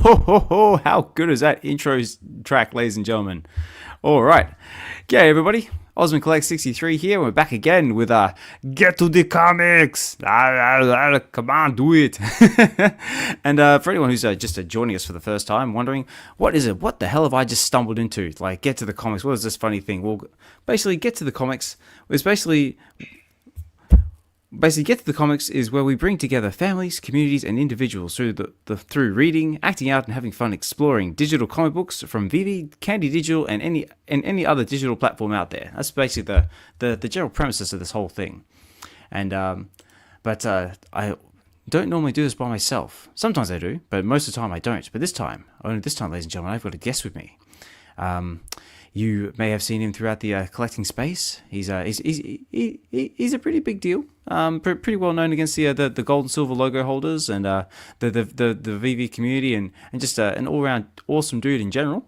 Ho, ho, ho. How good is that intro track, ladies and gentlemen? All right. G'day, everybody. OzmanKollects63 here. We're back again with Get to the Comics. Come on, do it. And for anyone who's just joining us for the first time, wondering, what is it? What the hell have I just stumbled into? Like, Get to the Comics. What is this funny thing? Well, basically, Get to the Comics is basically Get to the Comics is where we bring together families, communities, and individuals through reading, acting out, and having fun exploring digital comic books from VeVe, Candy Digital, and any other digital platform out there. That's basically the general premises of this whole thing. And but I don't normally do this by myself. Sometimes I do, but most of the time I don't. But only this time, ladies and gentlemen, I've got a guest with me. You may have seen him throughout the collecting space. He's a pretty big deal. Pretty well known against the gold and silver logo holders and the VeVe community and just an all round awesome dude in general.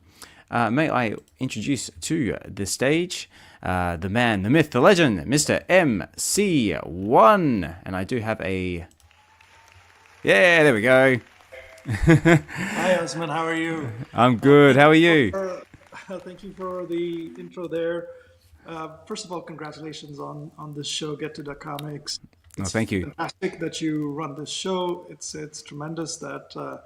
May I introduce to the stage the man, the myth, the legend, Mr. MC1, and I do have a there we go. Hi Osman, how are you? I'm good. How are you? Thank you for the intro there. First of all, congratulations on this show, Get to the Comics. It's thank you. Fantastic that you run this show. It's tremendous that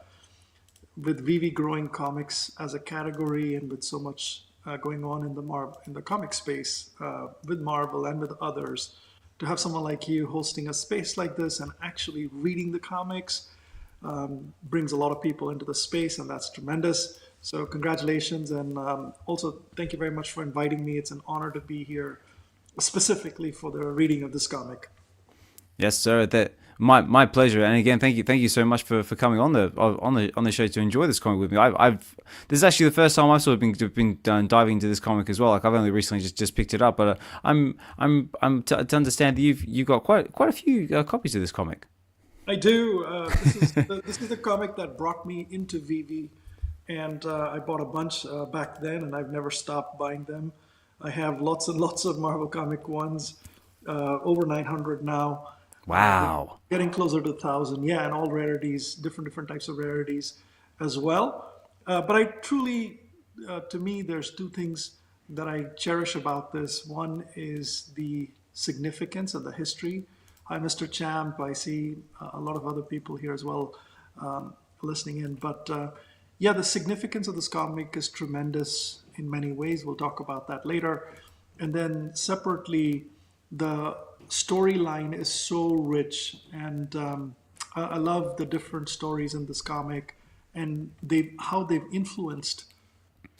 with VeVe growing comics as a category and with so much going on in the comic space with Marvel and with others, to have someone like you hosting a space like this and actually reading the comics brings a lot of people into the space, and that's tremendous. So congratulations, and also thank you very much for inviting me. It's an honor to be here, specifically for the reading of this comic. Yes, sir. My pleasure. And again, thank you so much for coming on the show to enjoy this comic with me. This is actually the first time I've sort of been diving into this comic as well. Like, I've only recently just picked it up, but I'm to understand that you've got quite a few copies of this comic. I do. This is the comic that brought me into VeVe. And I bought a bunch back then, and I've never stopped buying them. I have lots and lots of Marvel Comic ones, over 900 now. Wow. Getting closer to 1,000, yeah, and all rarities, different types of rarities as well. But I truly, to me, there's two things that I cherish about this. One is the significance and the history. Hi, Mr. Champ. I see a lot of other people here as well listening in, but yeah, the significance of this comic is tremendous in many ways. We'll talk about that later. And then separately, the storyline is so rich, and I love the different stories in this comic and how they've influenced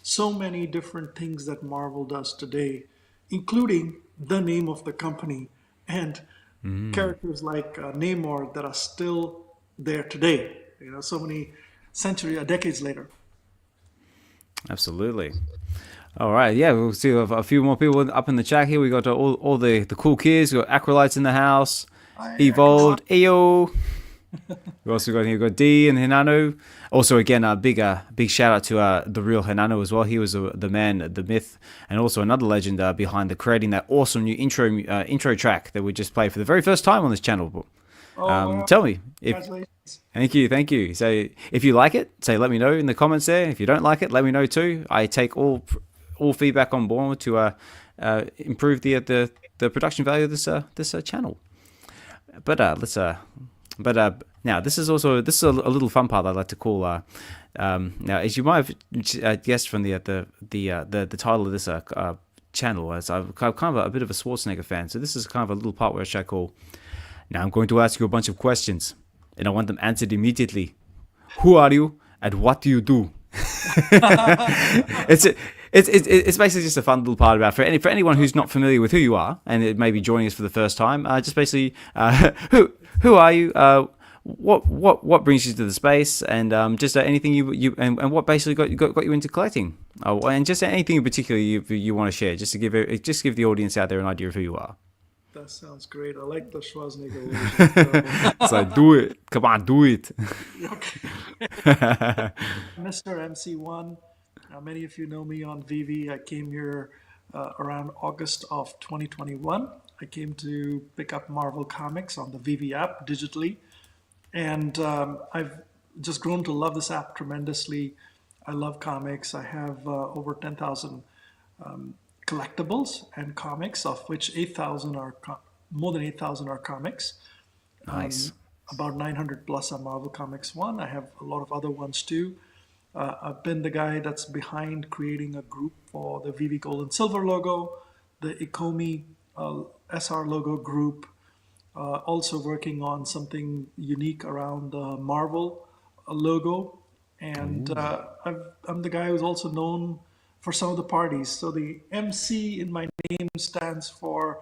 so many different things that Marvel does today, including the name of the company and characters like Namor that are still there today. You know, so many decades later. Absolutely. All right, yeah, we'll see a few more people up in the chat here. We got all the cool kids. We got Acrolytes in the house. Evolved, Ayo. We also got D and Hinano. Also, again, a big shout out to the Real Hinano as well. He was the man, the myth, and also another legend behind creating that awesome new intro track that we just played for the very first time on this channel. Tell me if. Thank you. So if you like it, let me know in the comments there. If you don't like it, let me know too. I take all feedback on board to improve the production value of this channel. But now this is a little fun part I'd like to call. Now, as you might have guessed from the title of this channel, as I'm kind of a bit of a Schwarzenegger fan, so this is kind of a little part where I call. Now I'm going to ask you a bunch of questions, and I want them answered immediately. Who are you, and what do you do? It's basically just a fun little part about for anyone who's not familiar with who you are, and it may be joining us for the first time. Just basically, who are you? What brings you to the space, and just anything you and what basically got you into collecting, and just anything in particular you want to share, just to give the audience out there an idea of who you are. That sounds great. I like the Schwarzenegger version. It's like, do it. Come on, do it. Mr. MC1, many of you know me on VeVe. I came here around August of 2021. I came to pick up Marvel Comics on the VeVe app digitally. And I've just grown to love this app tremendously. I love comics. I have over 10,000 collectibles and comics, of which 8,000 are more than 8,000 are comics. Nice. About 900 plus are Marvel Comics One. I have a lot of other ones too. I've been the guy that's behind creating a group for the VeVe Gold and Silver logo, the Ikomi SR logo group, also working on something unique around the Marvel logo. And I'm the guy who's also known for some of the parties. So the MC in my name stands for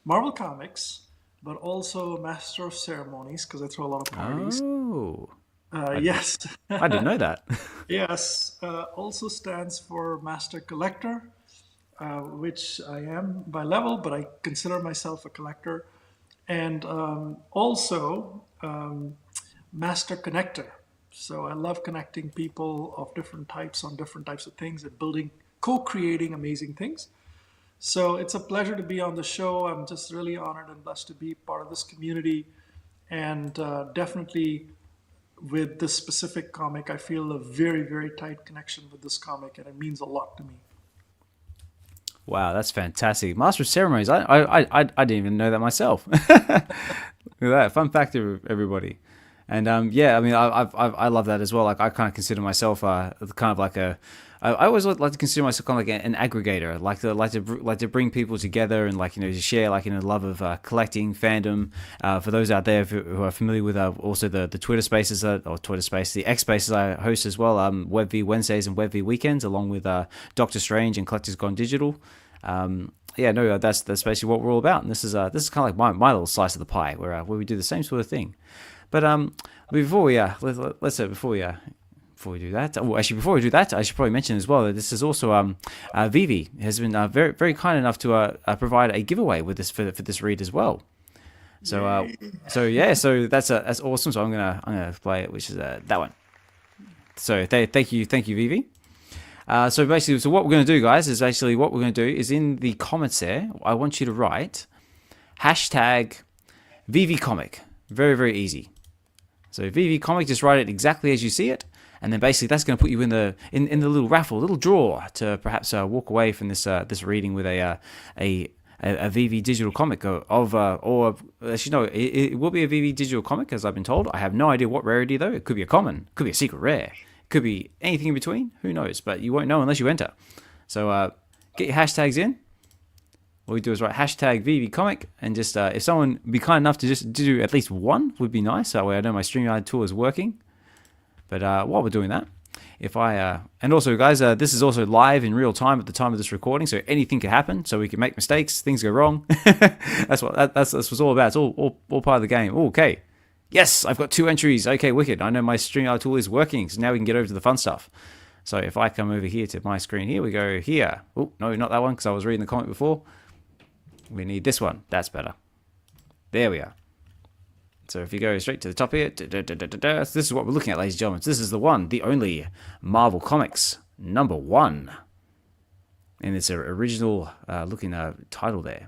Marvel Comics, but also Master of Ceremonies, because I throw a lot of parties. Oh, Yes. I didn't know that. Yes. Also stands for Master Collector, which I am by level, but I consider myself a collector. And also Master Connector. So I love connecting people of different types on different types of things and building, co-creating amazing things. So it's a pleasure to be on the show. I'm just really honored and blessed to be part of this community. And definitely with this specific comic, I feel a very, very tight connection with this comic, and it means a lot to me. Wow, that's fantastic. Master of Ceremonies. I didn't even know that myself. Look at that. Fun fact, everybody. And yeah, I mean, I love that as well. Like, I kind of consider myself kind of like I always like to consider myself kind of like an aggregator. Like to bring people together and like, you know, to share like, you know, love of collecting fandom. For those out there who are familiar with also the Twitter Spaces or Twitter Space, the X Spaces I host as well. WebV Wednesdays and WebV Weekends, along with Doctor Strange and Collectors Gone Digital. Yeah, no, that's basically what we're all about. And this is kind of like my little slice of the pie where we do the same sort of thing. But before we before we do that, before we do that, I should probably mention as well that this is also VeVe has been very very kind enough to provide a giveaway with this for this read as well. So so that's awesome. So I'm gonna play it, which is that one. So thank you VeVe. So basically, so what we're going to do, guys, is actually what we're going to do is in the comments there, I want you to write hashtag VeVe Comic. Very very easy. So VeVe Comic, just write it exactly as you see it, and then basically that's going to put you in the little raffle, little draw to perhaps walk away from this reading with a VeVe digital comic or as you know, it will be a VeVe digital comic, as I've been told. I have no idea what rarity though. It could be a common, could be a secret rare, could be anything in between. Who knows? But you won't know unless you enter. So get your hashtags in. What we do is write hashtag VeVe Comic, and just if someone be kind enough to just do at least one would be nice. That way I know my StreamYard tool is working. But while we're doing that, if I and also guys, this is also live in real time at the time of this recording, so anything can happen. So we can make mistakes, things go wrong. that's what it's all about. It's all part of the game. Ooh, okay, yes, I've got 2 entries. Okay, wicked. I know my StreamYard tool is working, so now we can get over to the fun stuff. So if I come over here to my screen, here we go. Here. Oh no, not that one, because I was reading the comment before. We need this one. That's better. There we are. So if you go straight to the top here, this is what we're looking at, ladies and gentlemen. This is the one, the only Marvel Comics #1. And it's an original looking title there.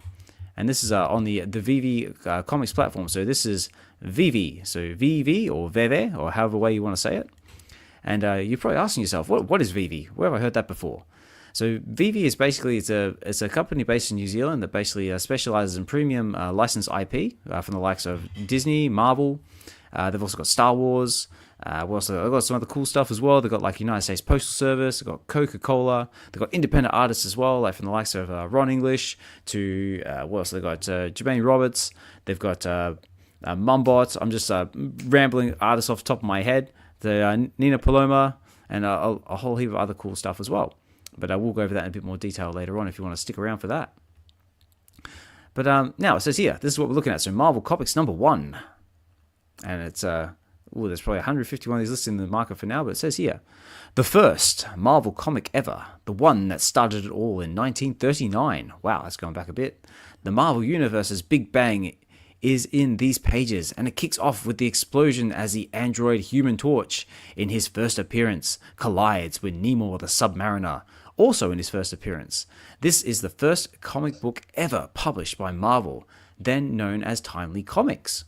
And this is on the VeVe Comics platform. So this is VeVe. So VeVe or VeVe, or however way you want to say it. And you're probably asking yourself, what is VeVe? Where have I heard that before? So VeVe is basically it's a company based in New Zealand that basically specializes in premium licensed IP from the likes of Disney, Marvel. They've also got Star Wars. They've got some other cool stuff as well. They've got like United States Postal Service. They've got Coca-Cola. They've got independent artists as well, like from the likes of Ron English to what else? They've got Jermaine Roberts. They've got Mumbot. I'm just rambling artists off the top of my head. The Nina Paloma and a whole heap of other cool stuff as well. But I will go over that in a bit more detail later on if you want to stick around for that. But now it says here, this is what we're looking at. So Marvel Comics #1. And it's, there's probably 151 of these listed in the market for now, but it says here, the first Marvel comic ever, the one that started it all in 1939. Wow, that's going back a bit. The Marvel Universe's Big Bang is in these pages, and it kicks off with the explosion as the android Human Torch, in his first appearance, collides with Namor the Submariner, also in his first appearance. This is the first comic book ever published by Marvel, then known as Timely Comics.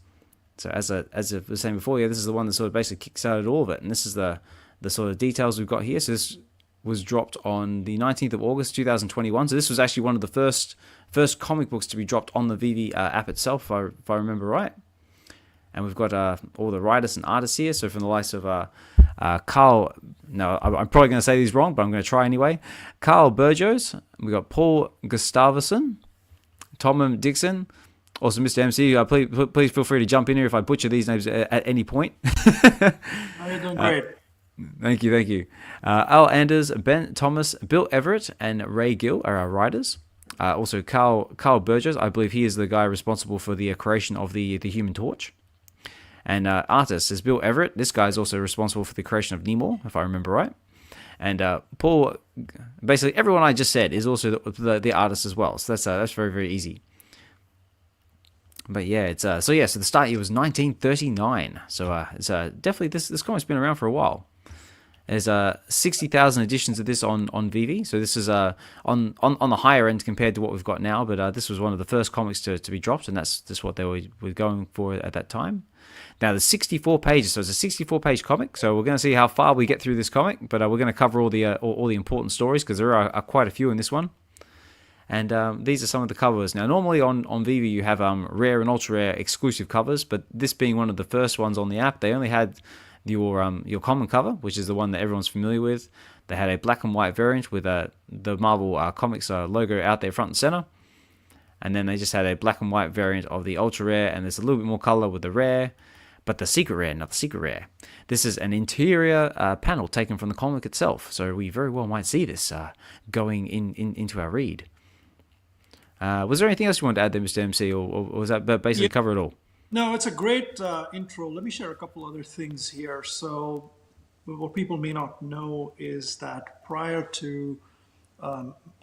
So as I was saying before, yeah, this is the one that sort of basically kickstarted all of it, and this is the sort of details we've got here. So this was dropped on the 19th of August 2021. So this was actually one of the first comic books to be dropped on the VeVe app itself, if I remember right. And we've got all the writers and artists here. So from the likes of Carl, no, I'm probably going to say these wrong, but I'm going to try anyway. Carl Burgos. We've got Paul Gustavson, Tohm Dixon. Also, Mr. MC, please feel free to jump in here if I butcher these names at any point. You're doing great. Thank you. Al Anders, Ben Thomas, Bill Everett, and Ray Gill are our writers. Also, Carl Burgos, I believe he is the guy responsible for the creation of the Human Torch. And artist is Bill Everett. This guy is also responsible for the creation of Namor, if I remember right. And Paul, basically everyone I just said is also the artist as well. So that's very, very easy. But yeah, it's so the start year was 1939. So it's definitely this comic's been around for a while. There's 60,000 editions of this on VeVe. So this is on the higher end compared to what we've got now. But this was one of the first comics to be dropped, and that's just what they were going for at that time. Now there's 64 pages, so it's a 64-page comic. So we're going to see how far we get through this comic, but we're going to cover all the important stories because there are quite a few in this one. And these are some of the covers. Now, normally on VeVe you have rare and ultra rare exclusive covers, but this being one of the first ones on the app, they only had your common cover, which is the one that everyone's familiar with. They had a black and white variant with the Marvel Comics logo out there front and center. And then they just had a black and white variant of the ultra rare, and there's a little bit more color with the rare. But the secret rare, not the secret rare. This is an interior panel taken from the comic itself, so we very well might see this going into our read. Was there anything else you wanted to add there, Mr. MC, or was that basically cover it all? No, it's a great intro. Let me share a couple other things here. So what people may not know is that prior to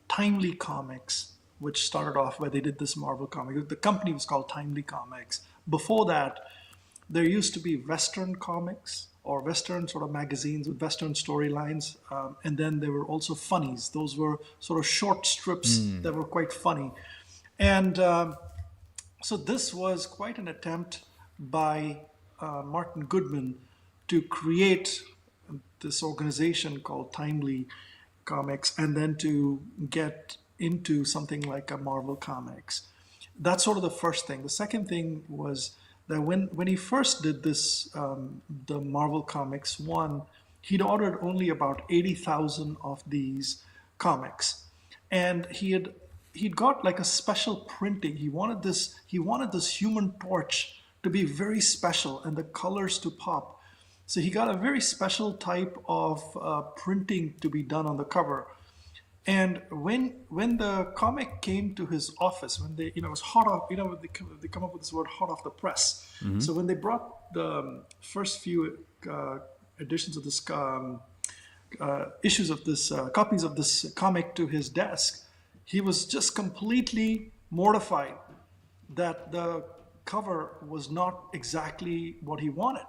Timely Comics, which started off where they did this Marvel comic, the company was called Timely Comics. Before that, there used to be Western comics or Western sort of magazines with Western storylines. And then there were also funnies. Those were sort of short strips that were quite funny. And so this was quite an attempt by Martin Goodman to create this organization called Timely Comics and then to get into something like a Marvel Comics. That's sort of the first thing. The second thing was that when he first did this, the Marvel Comics 1, he'd ordered only about 80,000 of these comics. And he'd got like a special printing. He wanted this Human Torch to be very special and the colors to pop. So he got a very special type of printing to be done on the cover. And when the comic came to his office, when they, it was hot off, they come up with this word, hot off the press. Mm-hmm. So when they brought the first few editions of this, issues of this, copies of this comic to his desk, he was just completely mortified that the cover was not exactly what he wanted.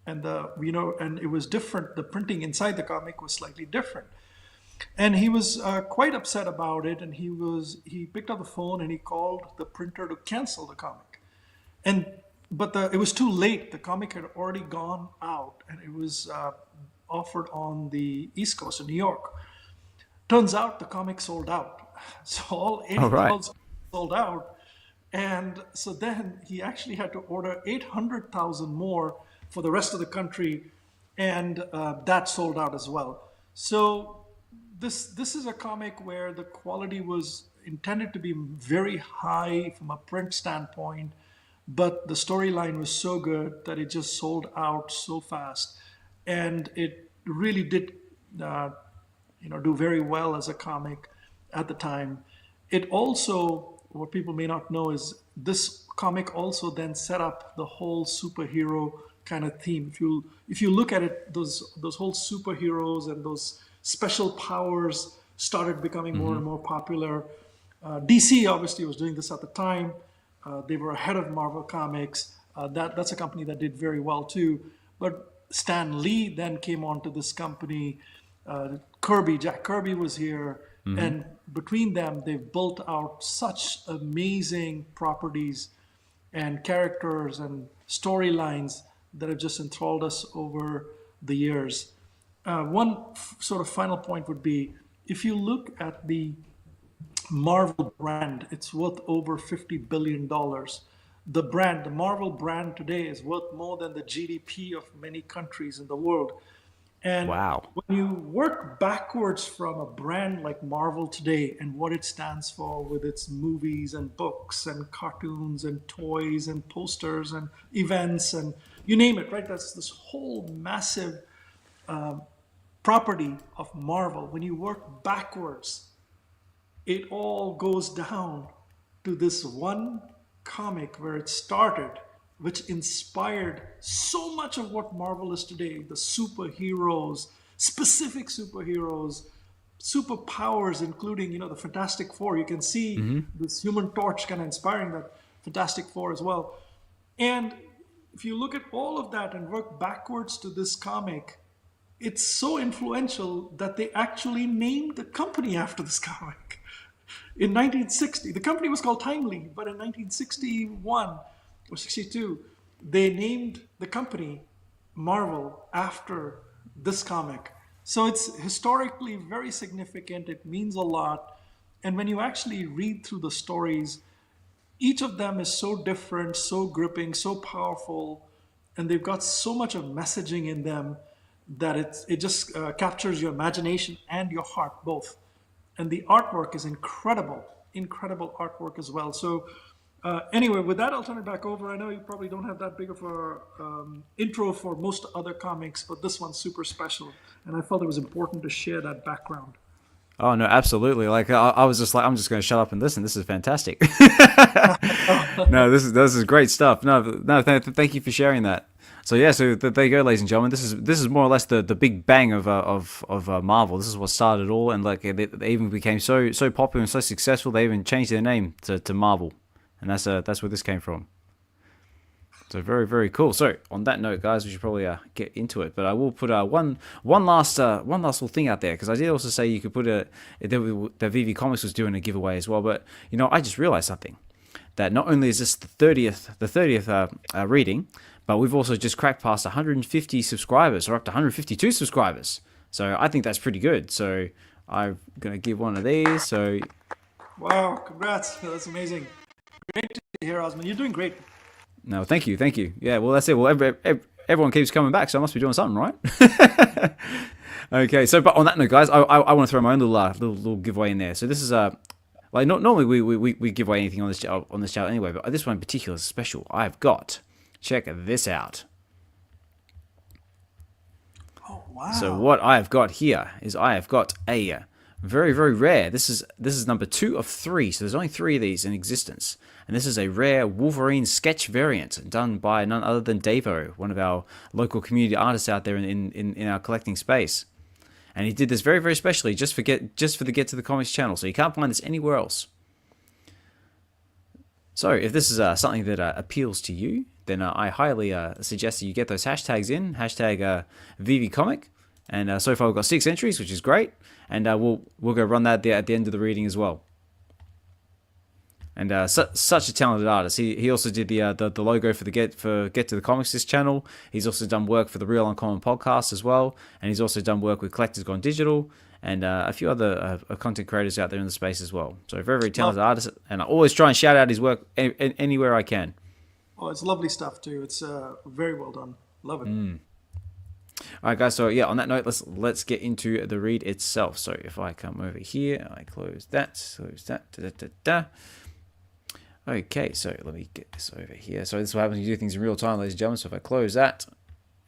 And and it was different. The printing inside the comic was slightly different. And he was quite upset about it, and he picked up the phone and he called the printer to cancel the comic. But it was too late. The comic had already gone out, and it was offered on the East Coast of New York. Turns out the comic sold out. So all 80,000 sold out. And so then he actually had to order 800,000 more for the rest of the country, and that sold out as well. So this is a comic where the quality was intended to be very high from a print standpoint, but the storyline was so good that it just sold out so fast, and it really did do very well as a comic at the time. It also, what people may not know is this comic also then set up the whole superhero kind of theme. If you look at it, those whole superheroes and those special powers started becoming more and more popular. DC obviously was doing this at the time. They were ahead of Marvel Comics. That's a company that did very well too. But Stan Lee then came onto this company. Jack Kirby was here. And between them, they've built out such amazing properties and characters and storylines that have just enthralled us over the years. One sort of final point would be, if you look at the Marvel brand, it's worth over $50 billion. The Marvel brand today is worth more than the GDP of many countries in the world. And Wow. when you work backwards from a brand like Marvel today and what it stands for with its movies and books and cartoons and toys and posters and events and you name it, right? That's this whole massive property of Marvel. When you work backwards, it all goes down to this one comic where it started, which inspired so much of what Marvel is today. The superheroes, specific superheroes, superpowers, including, the Fantastic Four. You can see this Human Torch kind of inspiring that Fantastic Four as well. And if you look at all of that and work backwards to this comic, it's so influential that they actually named the company after this comic. In 1960, the company was called Timely, but in 1961 or 62, they named the company Marvel after this comic. So it's historically very significant. It means a lot. And when you actually read through the stories, each of them is so different, so gripping, so powerful, and they've got so much of messaging in them that it just captures your imagination and your heart both. And the artwork is incredible artwork as well. So anyway, with that, I'll turn it back over. I know you probably don't have that big of a intro for most other comics, but this one's super special. And I felt it was important to share that background. Oh no, absolutely. Like I was just like, I'm just going to shut up and listen. This is fantastic. No, this is great stuff. No, thank you for sharing that. So yeah, so there you go, ladies and gentlemen. This is more or less the big bang of Marvel. This is what started it all, and like they even became so popular and so successful. They even changed their name to Marvel, and that's where this came from. So very, very cool. So on that note, guys, we should probably get into it. But I will put one last little thing out there, because I did also say you could put the VeVe Comics was doing a giveaway as well. But I just realized something, that not only is this the 30th reading, but we've also just cracked past 150 subscribers, or up to 152 subscribers. So I think that's pretty good. So I'm gonna give one of these. So wow, congrats! That's amazing. Great to hear, Osman. You're doing great. No, thank you. Yeah, well, that's it. Well, everyone keeps coming back, so I must be doing something right. Okay, so but on that note, guys, I want to throw my own little giveaway in there. So this is like normally we give away anything on this channel anyway, but this one in particular is special. I've got, check this out. Oh wow! So what I've got here is I have got a very, very rare. This is number 2 of 3. So there's only 3 of these in existence. And this is a rare Wolverine sketch variant done by none other than Davo, one of our local community artists out there in our collecting space. And he did this very, very specially just for the Get to the Comics channel. So you can't find this anywhere else. So if this is something that appeals to you, then I highly suggest that you get those hashtags in, hashtag VeVeComic. And so far we've got 6 entries, which is great. And we'll go run that at the end of the reading as well. And such a talented artist. He also did the logo for Get to the Comics this channel. He's also done work for the Real Uncommon podcast as well. And he's also done work with Collectors Gone Digital and a few other content creators out there in the space as well. So very, very talented artist. And I always try and shout out his work anywhere I can. Oh, it's lovely stuff too. It's very well done. Love it. All right, guys. So yeah, on that note, let's get into the read itself. So if I come over here, I close that. Okay, so let me get this over here. So this is what happens when you do things in real time, ladies and gentlemen. So if I close that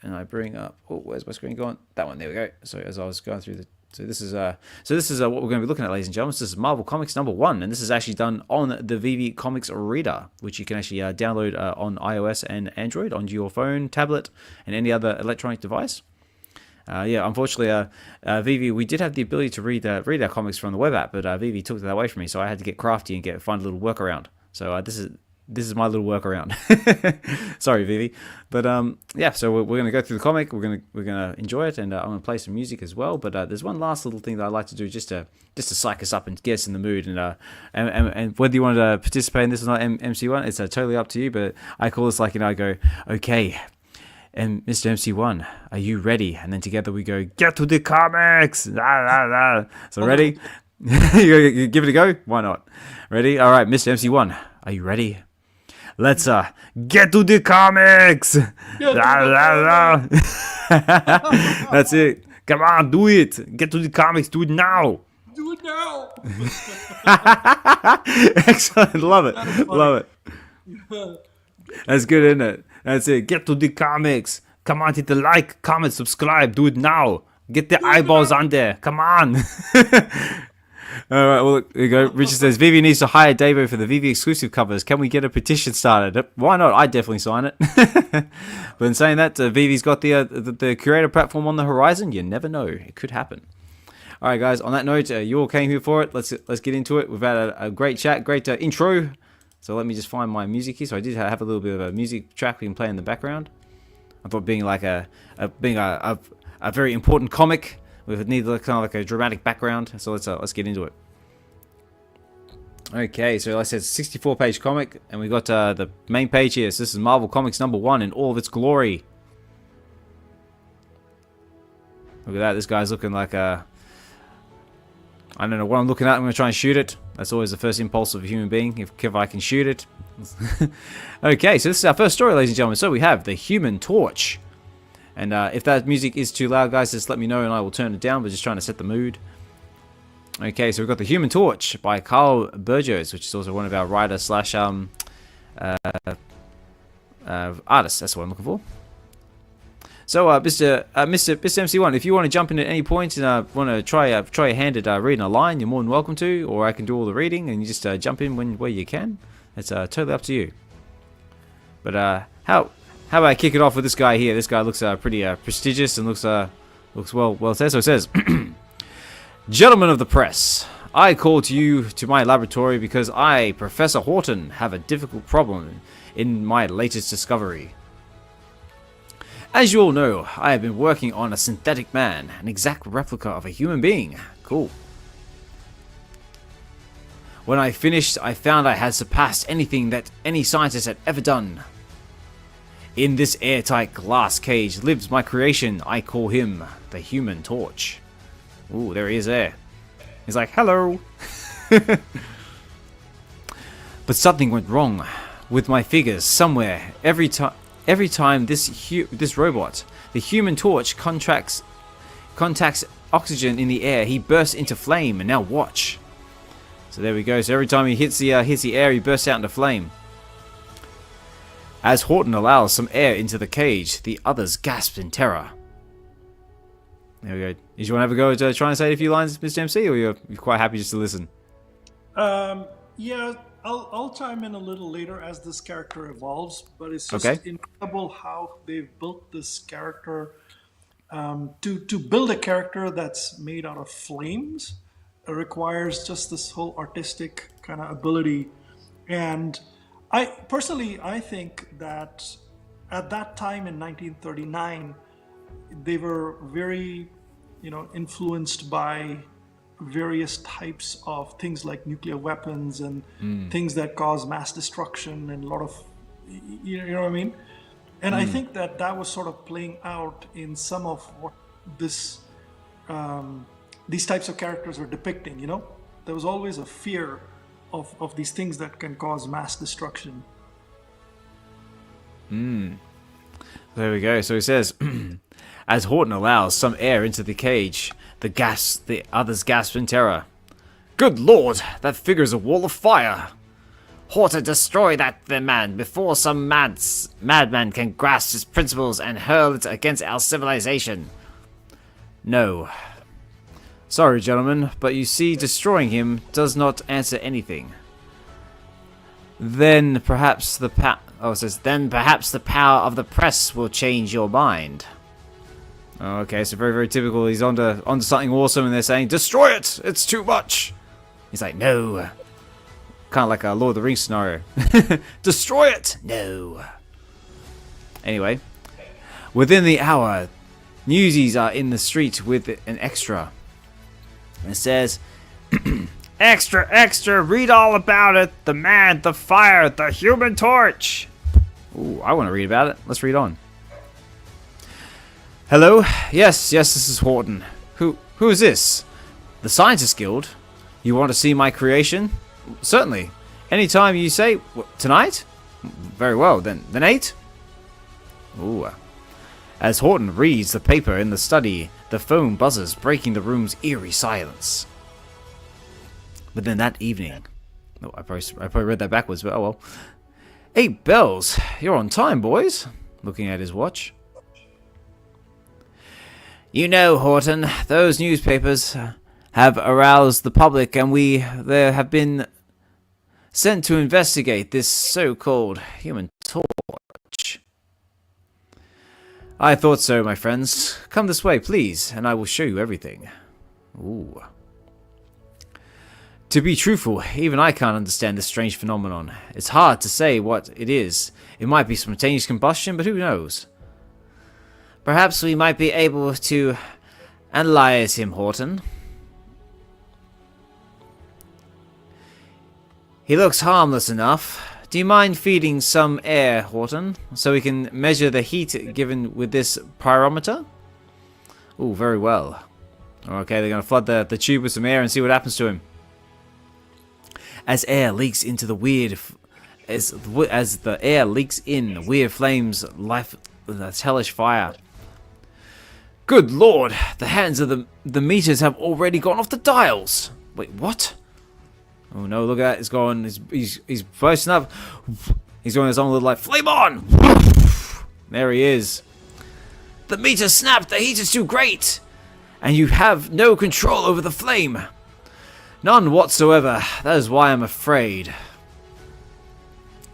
and I bring up, where's my screen going? That one. There we go. So as I was going through so this is what we're going to be looking at, ladies and gentlemen. So this is Marvel Comics #1, and this is actually done on the VeVe Comics Reader, which you can actually download on iOS and Android onto your phone, tablet, and any other electronic device. Yeah, unfortunately, VeVe, we did have the ability to read our comics from the web app, but VeVe took that away from me, so I had to get crafty and find a little workaround. So this this is my little workaround. Sorry, VeVe. But yeah, so we're going to go through the comic. We're gonna enjoy it, and I'm going to play some music as well. But there's one last little thing that I like to do just to psych us up and get us in the mood. And whether you want to participate in this or not, MC1, it's totally up to you. But I call this like, I go, okay, and MrMC1, are you ready? And then together we go, get to the comics. So ready? You give it a go? Why not? Ready? All right, MrMC1, are you ready? Let's get to the comics. That's it. Come on, do it. Get to the comics. Do it now. Do it now. Excellent. Love it. Love it. That's good, isn't it? That's it. Get to the comics. Come on, hit the like, comment, subscribe. Do it now. Get the eyeballs on there. Come on. All right, well, there you go. Richard says, VeVe needs to hire Davo for the VeVe exclusive covers. Can we get a petition started? Why not? I'd definitely sign it. But in saying that, VeVe's got the creator platform on the horizon. You never know. It could happen. All right, guys, on that note, you all came here for it. Let's get into it. We've had a great chat, great intro. So let me just find my music here. So I did have a little bit of a music track we can play in the background. I thought being like a very important comic, we would need kind of like a dramatic background. So let's get into it. Okay, so like I said, 64-page comic, and we got the main page here. So this is Marvel Comics #1 in all of its glory. Look at that. This guy's looking like a... I don't know what I'm looking at. I'm going to try and shoot it. That's always the first impulse of a human being, if I can shoot it. Okay, so this is our first story, ladies and gentlemen. So we have the Human Torch. And if that music is too loud, guys, just let me know and I will turn it down. We're just trying to set the mood. Okay, so we've got the Human Torch by Carl Burgos, which is also one of our writers slash artists. That's what I'm looking for. So, Mr. MC1, if you want to jump in at any point and want to try your hand at reading a line, you're more than welcome to, or I can do all the reading and you just jump in where you can. It's totally up to you. But how about I kick it off with this guy here? This guy looks pretty prestigious and looks well said. So it says, "Gentlemen of the press, I call to you to my laboratory because I, Professor Horton, have a difficult problem in my latest discovery. As you all know, I have been working on a synthetic man, an exact replica of a human being. Cool. When I finished, I found I had surpassed anything that any scientist had ever done. In this airtight glass cage lives my creation. I call him the Human Torch." Ooh, there he is there. He's like, hello. But something went wrong with my figures somewhere. Every time this robot, the Human Torch, contacts oxygen in the air, he bursts into flame. And now watch. So there we go. So every time he hits the air, he bursts out into flame. As Horton allows some air into the cage, the others gasp in terror. There we go. Did you want to have a go at trying to say a few lines, Mr. MC, or you're quite happy just to listen? Yeah, I'll chime in a little later as this character evolves, but it's just incredible how they've built this character. To build a character that's made out of flames requires just this whole artistic kind of ability. And I think that at that time in 1939, they were very, influenced by various types of things like nuclear weapons and things that cause mass destruction and a lot of, you know what I mean? And I think that was sort of playing out in some of what these types of characters were depicting, There was always a fear of these things that can cause mass destruction. There we go. So he says, as Horton allows some air into the cage, the others gasp in terror. Good Lord, that figure is a wall of fire. Horton, destroy the man before some madman can grasp his principles and hurl it against our civilization. No. Sorry, gentlemen, but you see, destroying him does not answer anything. Then perhaps the power of the press will change your mind. Okay, so very, very typical. He's onto something awesome, and they're saying, destroy it! It's too much! He's like, no. Kind of like a Lord of the Rings scenario. Destroy it! No. Anyway. Within the hour, newsies are in the street with an extra. It says, extra, extra, read all about it. The man, the fire, the human torch. Ooh, I want to read about it. Let's read on. Hello? Yes, this is Horton. Who is this? The Scientist Guild? You want to see my creation? Certainly. Anytime you say, tonight? Very well, then 8? Ooh. As Horton reads the paper in the study, the phone buzzes, breaking the room's eerie silence. But then that evening... Oh, I probably read that backwards, but oh well. 8 bells. You're on time, boys. Looking at his watch. You know, Horton, those newspapers have aroused the public, and they have been sent to investigate this so-called human torch. I thought so, my friends. Come this way, please, and I will show you everything. Ooh. To be truthful, even I can't understand this strange phenomenon. It's hard to say what it is. It might be spontaneous combustion, but who knows? Perhaps we might be able to analyze him, Horton. He looks harmless enough. Do you mind feeding some air, Horton, so we can measure the heat given with this pyrometer? Ooh, very well. Okay, they're going to flood the tube with some air and see what happens to him. As air leaks into the weird... As the air leaks in, weird flames life the hellish fire. Good lord, the hands of the meters have already gone off the dials. Wait, what? Oh no, look at that, it's going, he's bursting up. He's doing his own little like, flame on! There he is. The meter snapped, the heat is too great. And you have no control over the flame. None whatsoever, that is why I'm afraid.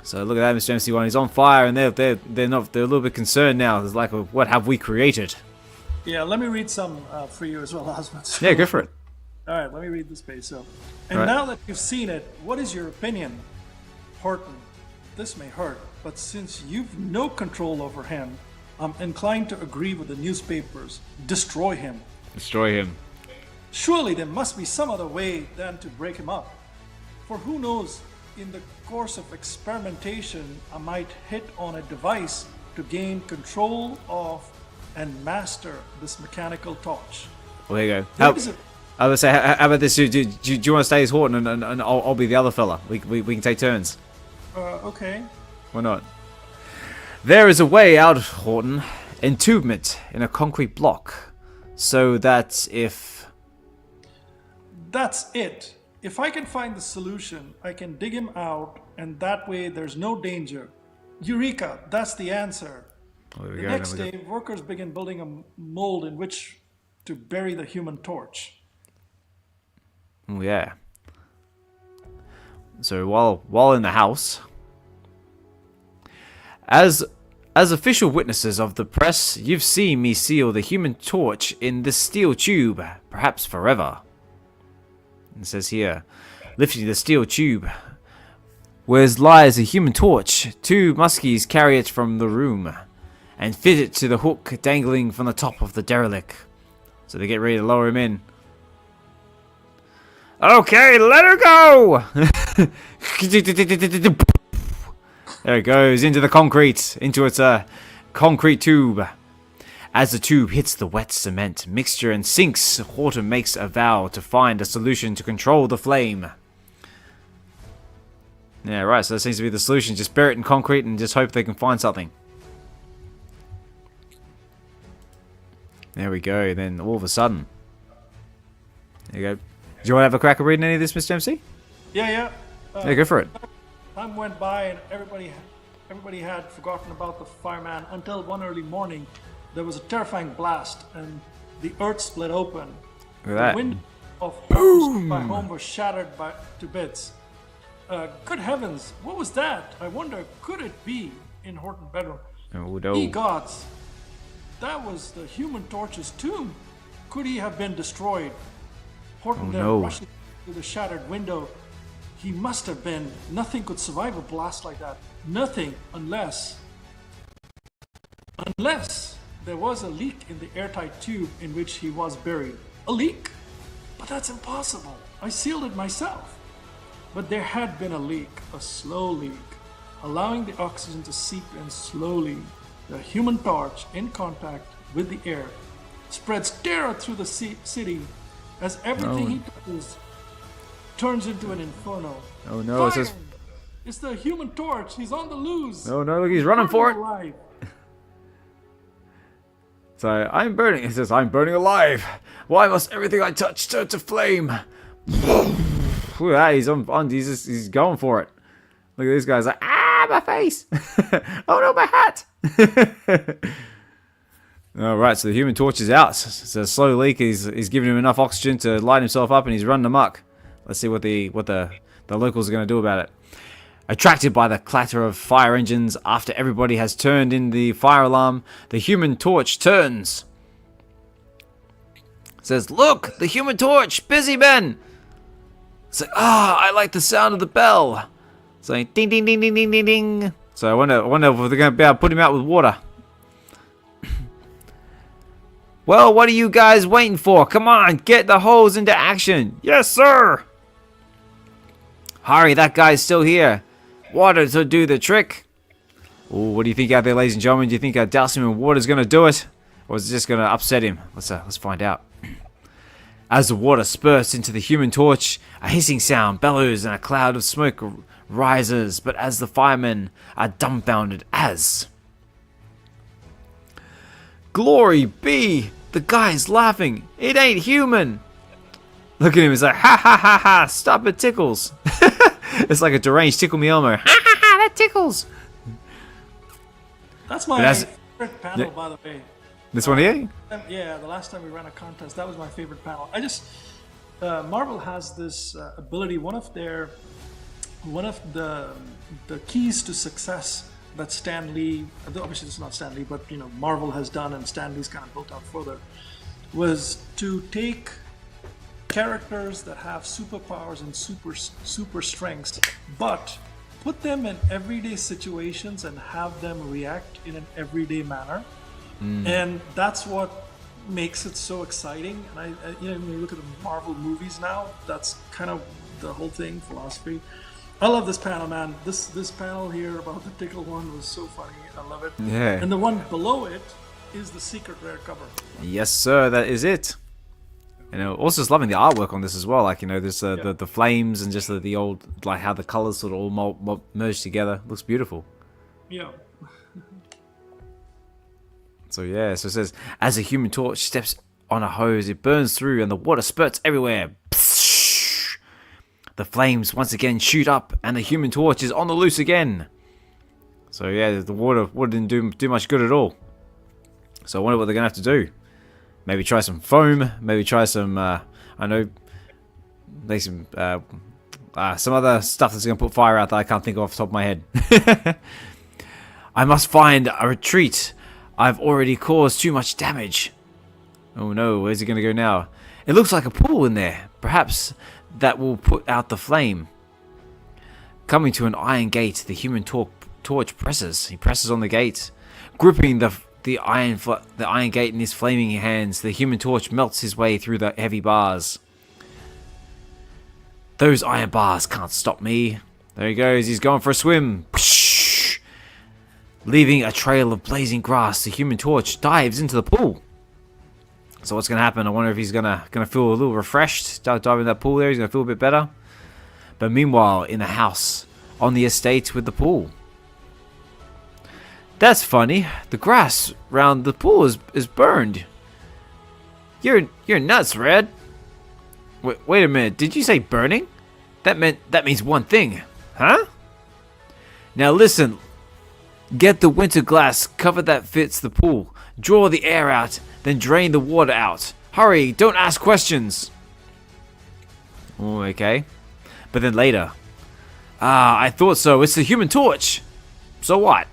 So look at that, MrMC1, he's on fire, and they're a little bit concerned now. It's like, what have we created? Yeah, let me read some for you as well, Osman. Yeah, go for it. All right, let me read this page. So, and now that you've seen it, what is your opinion, Horton? This may hurt, but since you've no control over him, I'm inclined to agree with the newspapers. Destroy him. Destroy him. Surely there must be some other way than to break him up. For who knows, in the course of experimentation, I might hit on a device to gain control of and master this mechanical torch. Well, there you go. I would say, how about this? Do you want to stay as Horton and I'll be the other fella? We can take turns. Okay. Why not? There is a way out, Horton. Entubement in a concrete block. So that if... That's it. If I can find the solution, I can dig him out, and that way there's no danger. Eureka! That's the answer. Well, The next day, workers begin building a mold in which to bury the human torch. Oh yeah. So while in the house, as official witnesses of the press, you've seen me seal the human torch in this steel tube, perhaps forever. It says here, lifting the steel tube, where lies a human torch. 2 muskies carry it from the room and fit it to the hook dangling from the top of the derelict. So they get ready to lower him in. Okay, let her go! There it goes, into the concrete, into its concrete tube. As the tube hits the wet cement mixture and sinks, Horton makes a vow to find a solution to control the flame. Yeah, right, so that seems to be the solution. Just bury it in concrete and just hope they can find something. There we go, then all of a sudden. There you go. Do you want to have a crack at reading any of this, Mr. MC? Yeah. Yeah, go for it. Time went by and everybody had forgotten about the fireman until one early morning. There was a terrifying blast and the earth split open. Look at that. The window of my home was shattered to bits. Good heavens, what was that? I wonder, could it be in Horton's bedroom? Oh no. Ye gods, that was the human torch's tomb. Could he have been destroyed? Horton then rushes through the shattered window he must have been, nothing could survive a blast like that. Nothing, unless there was a leak in the airtight tube in which he was buried. A leak? But that's impossible. I sealed it myself. But there had been a leak, a slow leak, allowing the oxygen to seep in slowly. The Human Torch, in contact with the air, spreads terror through the city as everything he touches turns into an inferno. Oh no, Fire! It's the Human Torch. He's on the loose. Oh no, look, he's running for it. Alive. So, I'm burning. It says, I'm burning alive. Why must everything I touch turn to flame? Look at that, he's going for it. Look at this guy's like, my face. Oh no, my hat. Alright, so the Human Torch is out. It's a slow leak. He's giving him enough oxygen to light himself up, and he's running amok. Let's see what the locals are going to do about it. Attracted by the clatter of fire engines, after everybody has turned in the fire alarm, the Human Torch turns. It says, look, the Human Torch, busy men. It's like, I like the sound of the bell. It's like, ding, ding, ding, ding, ding, ding, ding. So I wonder if they're going to be able to put him out with water. Well, what are you guys waiting for? Come on, get the hose into action. Yes, sir. Hurry, that guy's still here. Water to do the trick. Ooh, what do you think out there, ladies and gentlemen? Do you think dousing him in water is going to do it? Or is it just going to upset him? Let's find out. As the water spurts into the Human Torch, a hissing sound bellows and a cloud of smoke rises. But as the firemen are dumbfounded as... Glory be! The guy's laughing. It ain't human. Look at him. He's like, ha ha ha ha. Stop, it tickles. It's like a deranged Tickle Me Elmo. Ha ha ha, that tickles. That's my favorite panel, by the way. This one here? Yeah, the last time we ran a contest, that was my favorite panel. Marvel has this ability. One of the keys to success that Stan Lee, obviously it's not Stan Lee, but Marvel has done, and Stan Lee's kind of built out further, was to take characters that have superpowers and super strengths, but put them in everyday situations and have them react in an everyday manner. And that's what makes it so exciting. And when you look at the Marvel movies now, that's kind of the whole thing, philosophy. I love this panel, man. This panel here about the tickle one was so funny. I love it. Yeah. And the one below it is the secret rare cover. Yes, sir. That is it. Also just loving the artwork on this as well. Like, there's the flames and just the old, like how the colors sort of all merged together. Looks beautiful. Yeah. So yeah, so it says, as the Human Torch steps on a hose, it burns through and the water spurts everywhere. Psh! The flames once again shoot up and the Human Torch is on the loose again. So yeah, the water didn't do much good at all. So I wonder what they're going to have to do. Maybe try some foam, maybe try some, some other stuff that's going to put fire out that I can't think of off the top of my head. I must find a retreat. I've already caused too much damage. Oh no, where's he going to go now? It looks like a pool in there. Perhaps that will put out the flame. Coming to an iron gate, the Human Torch presses. He presses on the gate. Gripping the iron gate in his flaming hands, the Human Torch melts his way through the heavy bars. Those iron bars can't stop me. There he goes. He's going for a swim. Leaving a trail of blazing grass, the Human Torch dives into the pool. So what's going to happen? I wonder if he's gonna feel a little refreshed. Dive in that pool there. He's going to feel a bit better. But meanwhile, in the house, on the estate with the pool. That's funny. The grass around the pool is burned. You're nuts, Red. Wait a minute. Did you say burning? That means one thing, huh? Now listen. Get the winter glass cover that fits the pool. Draw the air out, then drain the water out. Hurry! Don't ask questions. Oh, okay. But then later. I thought so. It's the Human Torch. So what?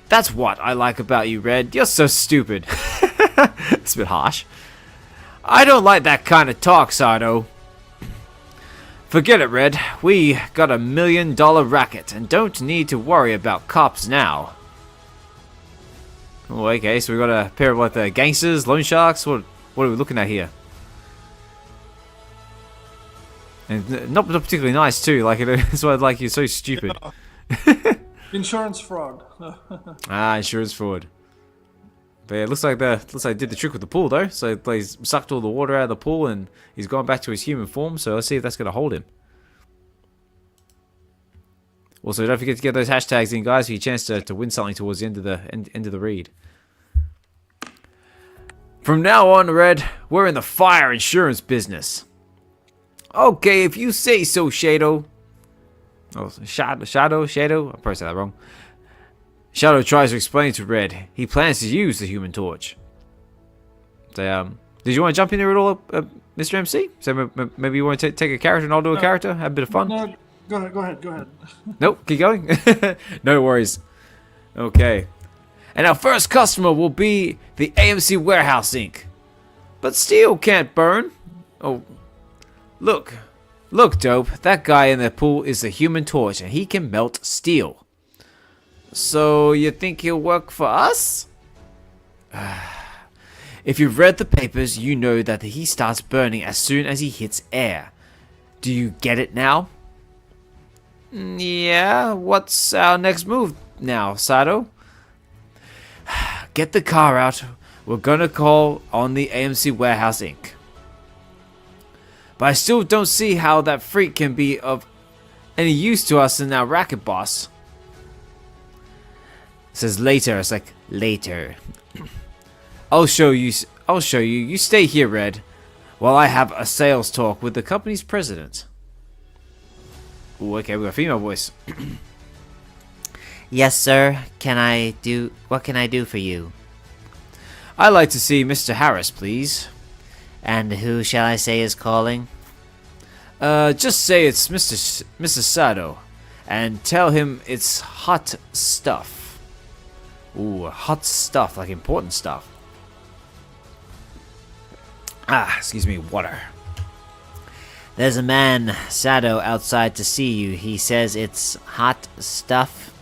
That's what I like about you, Red. You're so stupid. It's a bit harsh. I don't like that kind of talk, Sardo. Forget it, Red. We got $1 million racket and don't need to worry about cops now. Oh, okay, so we got a pair of like the gangsters, loan sharks. What are we looking at here? And not particularly nice too. Like it's why like you're so stupid. Insurance fraud. Insurance fraud. But yeah, it looks like they did the trick with the pool though. So they sucked all the water out of the pool and he's gone back to his human form. So let's see if that's going to hold him. Also, don't forget to get those hashtags in, guys, for your chance to win something towards the end of the read. From now on, Red, we're in the fire insurance business. Okay, if you say so, Shadow. Oh, Shadow. I probably said that wrong. Shadow tries to explain to Red he plans to use the Human Torch. So, did you want to jump in there at all, Mr. MC? So maybe you want to take a character and I'll do a character, have a bit of fun. No, go ahead. Nope, keep going. No worries. Okay. And our first customer will be the AMC Warehouse Inc. But steel can't burn. Oh, look, Dope. That guy in the pool is the Human Torch, and he can melt steel. So you think he'll work for us? If you've read the papers, you know that he starts burning as soon as he hits air. Do you get it now? Yeah, what's our next move now, Sato? Get the car out. We're gonna call on the AMC Warehouse Inc. But I still don't see how that freak can be of any use to us in our racket, boss. It says later. It's like later. I'll show you. You stay here, Red, while I have a sales talk with the company's president. Ooh, okay, we got a female voice. Yes, sir. What can I do for you? I'd like to see Mr. Harris, please. And who shall I say is calling? Just say it's Mr. Sato, and tell him it's hot stuff. Ooh, hot stuff, like important stuff. Excuse me, water. There's a man, Sato, outside to see you. He says it's hot stuff.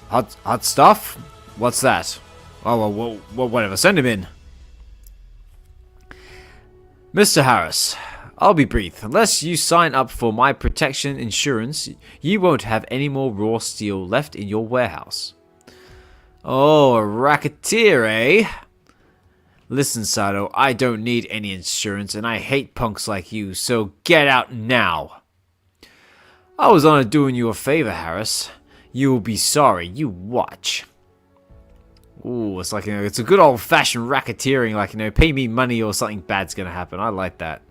Hot stuff? What's that? Oh, well, whatever. Send him in. Mr. Harris, I'll be brief. Unless you sign up for my protection insurance, you won't have any more raw steel left in your warehouse. Oh, a racketeer, eh? Listen, Sato, I don't need any insurance, and I hate punks like you, so get out now. I was on doing you a favor, Harris. You will be sorry. You watch. Ooh, it's like, it's a good old-fashioned racketeering, like, pay me money or something bad's gonna happen. I like that.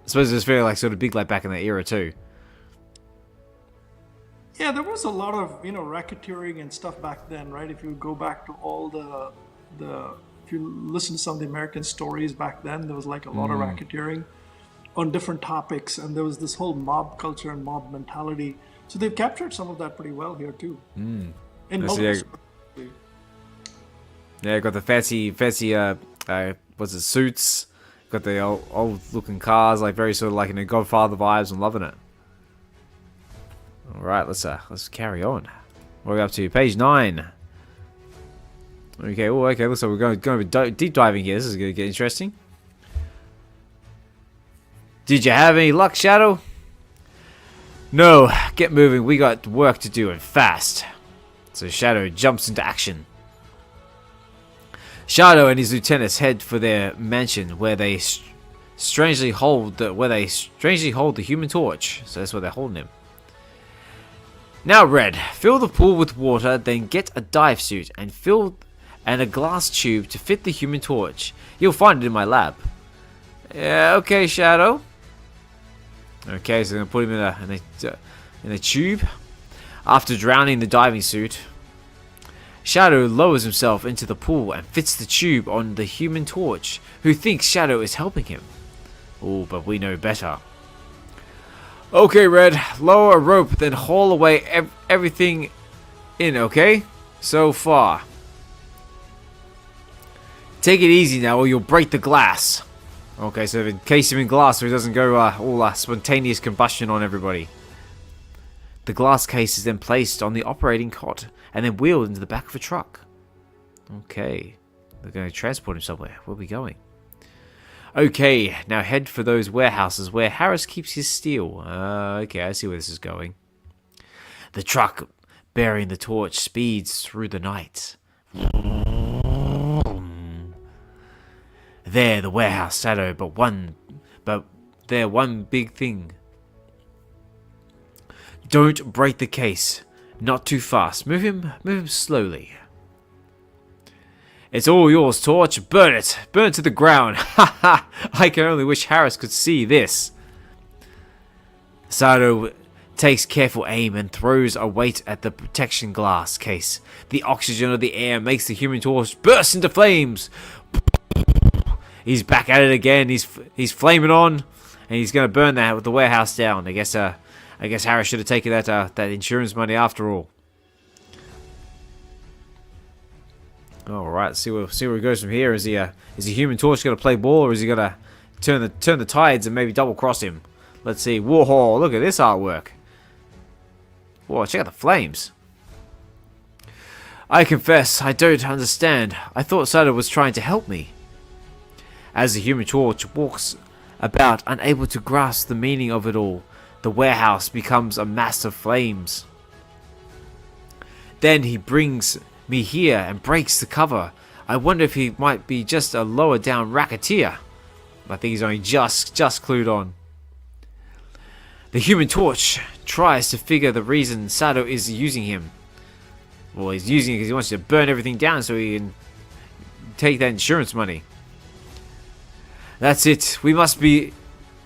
I suppose it's very, like, sort of big like back in that era, too. Yeah, there was a lot of, racketeering and stuff back then, right? If you go back to all if you listen to some of the American stories back then, there was like a lot of racketeering on different topics, and there was this whole mob culture and mob mentality. So they've captured some of that pretty well here too. Yeah, got the fancy, what's it, suits. Got the old looking cars, like very sort of like Godfather vibes. I'm loving it. All right, let's carry on. What are we up to? Page 9. Okay, okay. Looks like we're going to be deep diving here. This is going to get interesting. Did you have any luck, Shadow? No, get moving. We got work to do and fast. So Shadow jumps into action. Shadow and his lieutenants head for their mansion, where they strangely hold the Human Torch. So that's where they're holding him. Now, Red, fill the pool with water, then get a dive suit and a glass tube to fit the Human Torch. You'll find it in my lab. Yeah, okay, Shadow. Okay, so they're gonna put him in a tube. After drowning the diving suit, Shadow lowers himself into the pool and fits the tube on the Human Torch, who thinks Shadow is helping him. Oh, but we know better. Okay, Red, lower a rope, then haul away everything in, okay? So far. Take it easy now or you'll break the glass. Okay, so encase him in glass so he doesn't go all spontaneous combustion on everybody. The glass case is then placed on the operating cot and then wheeled into the back of a truck. Okay, they're going to transport him somewhere. Where are we going? Okay, now head for those warehouses where Harris keeps his steel. Okay, I see where this is going. The truck bearing the torch speeds through the night. There, the warehouse shadow, but there one big thing. Don't break the case. Not too fast. Move him slowly. It's all yours, Torch. Burn it. Burn it to the ground. Ha ha. I can only wish Harris could see this. Sato takes careful aim and throws a weight at the protection glass case. The oxygen of the air makes the Human Torch burst into flames. He's back at it again. He's flaming on, and he's going to burn that with the warehouse down. I guess Harris should have taken that insurance money after all. All right, see where he goes from here. Is he Human Torch going to play ball, or is he going to turn the tides and maybe double cross him? Let's see. Whoa! Look at this artwork. Whoa! Check out the flames. I confess, I don't understand. I thought Sato was trying to help me. As the Human Torch walks about, unable to grasp the meaning of it all, the warehouse becomes a mass of flames. Then he brings me here and breaks the cover. I wonder if he might be just a lower down racketeer. I think he's only just clued on. The Human Torch tries to figure the reason Sato is using him. Well, he's using it because he wants to burn everything down so he can take that insurance money. That's it.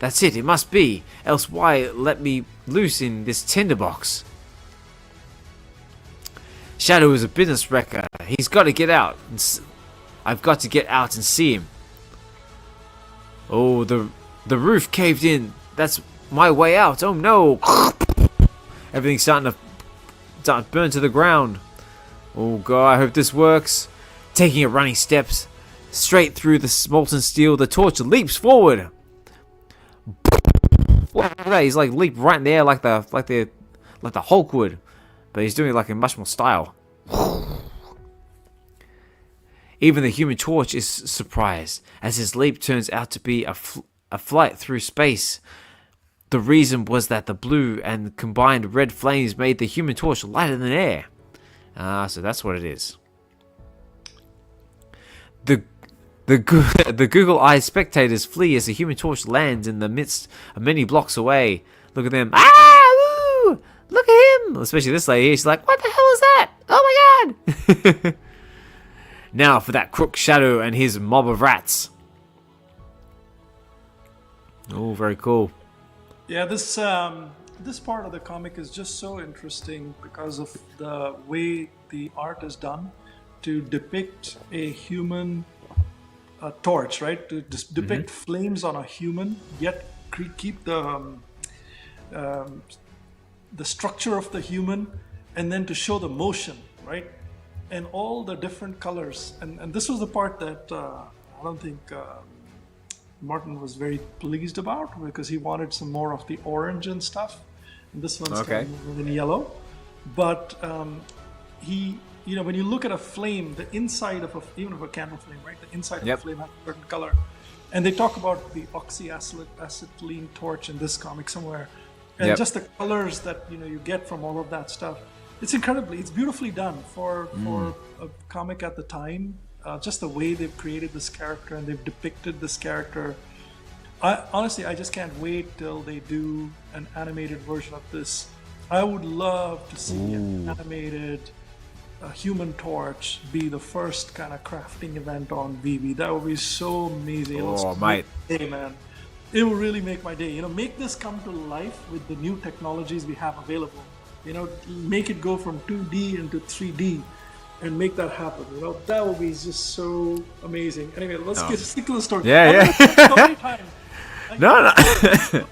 That's it. It must be. Else why let me loose in this tinderbox? Shadow is a business wrecker. He's got to get out. I've got to get out and see him. Oh, the roof caved in. That's my way out. Oh no. Everything's starting to burn to the ground. Oh god, I hope this works. Taking a running steps straight through the molten steel, the torch leaps forward. Look at that, he's like leaped right in the air like the Hulk would, but he's doing it like in much more style. Even the Human Torch is surprised as his leap turns out to be a flight through space. The reason was that the blue and combined red flames made the Human Torch lighter than air. So that's what it is. The Google-eyed spectators flee as the Human Torch lands in the midst of many blocks away. Look at them. Ah! Woo! Look at him! Especially this lady. She's like, what the hell is that? Oh my god! Now for that crook Shadow and his mob of rats. Oh, very cool. Yeah, this part of the comic is just so interesting because of the way the art is done to depict a human torch, right? To depict flames on a human, yet keep the structure of the human, and then to show the motion, right? And all the different colors. And this was the part that I don't think Martin was very pleased about, because he wanted some more of the orange and stuff. And this one's kind of in yellow. But when you look at a flame, the inside of even of a candle flame, right? The inside of a flame has a certain color. And they talk about the oxyacetylene torch in this comic somewhere. And just the colors that you get from all of that stuff. It's beautifully done for a comic at the time. Just the way they've created this character and they've depicted this character. Honestly, I just can't wait till they do an animated version of this. I would love to see an animated Human Torch be the first kind of crafting event on VeVe. That would be so amazing. Oh, mate. Hey, man. It will really make my day. Make this come to life with the new technologies we have available. Make it go from 2D into 3D and make that happen. That would be just so amazing. Anyway, let's stick to the story. Yeah. So many times. No.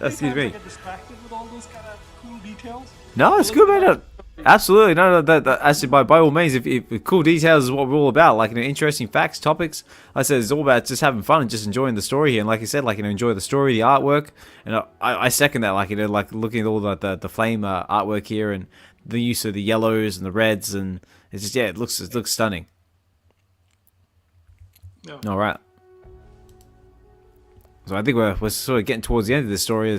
Excuse me. I get distracted with all those kind of cool details. No, it's good, man. Absolutely, no, that actually, by all means, if cool details is what we're all about, like, interesting facts, topics. Like I said, it's all about just having fun and just enjoying the story here. And like I said, like, enjoy the story, the artwork, and I second that. Like, like looking at all the flame artwork here and the use of the yellows and the reds, and it's just it looks stunning. Yeah. All right. So I think we're sort of getting towards the end of this story.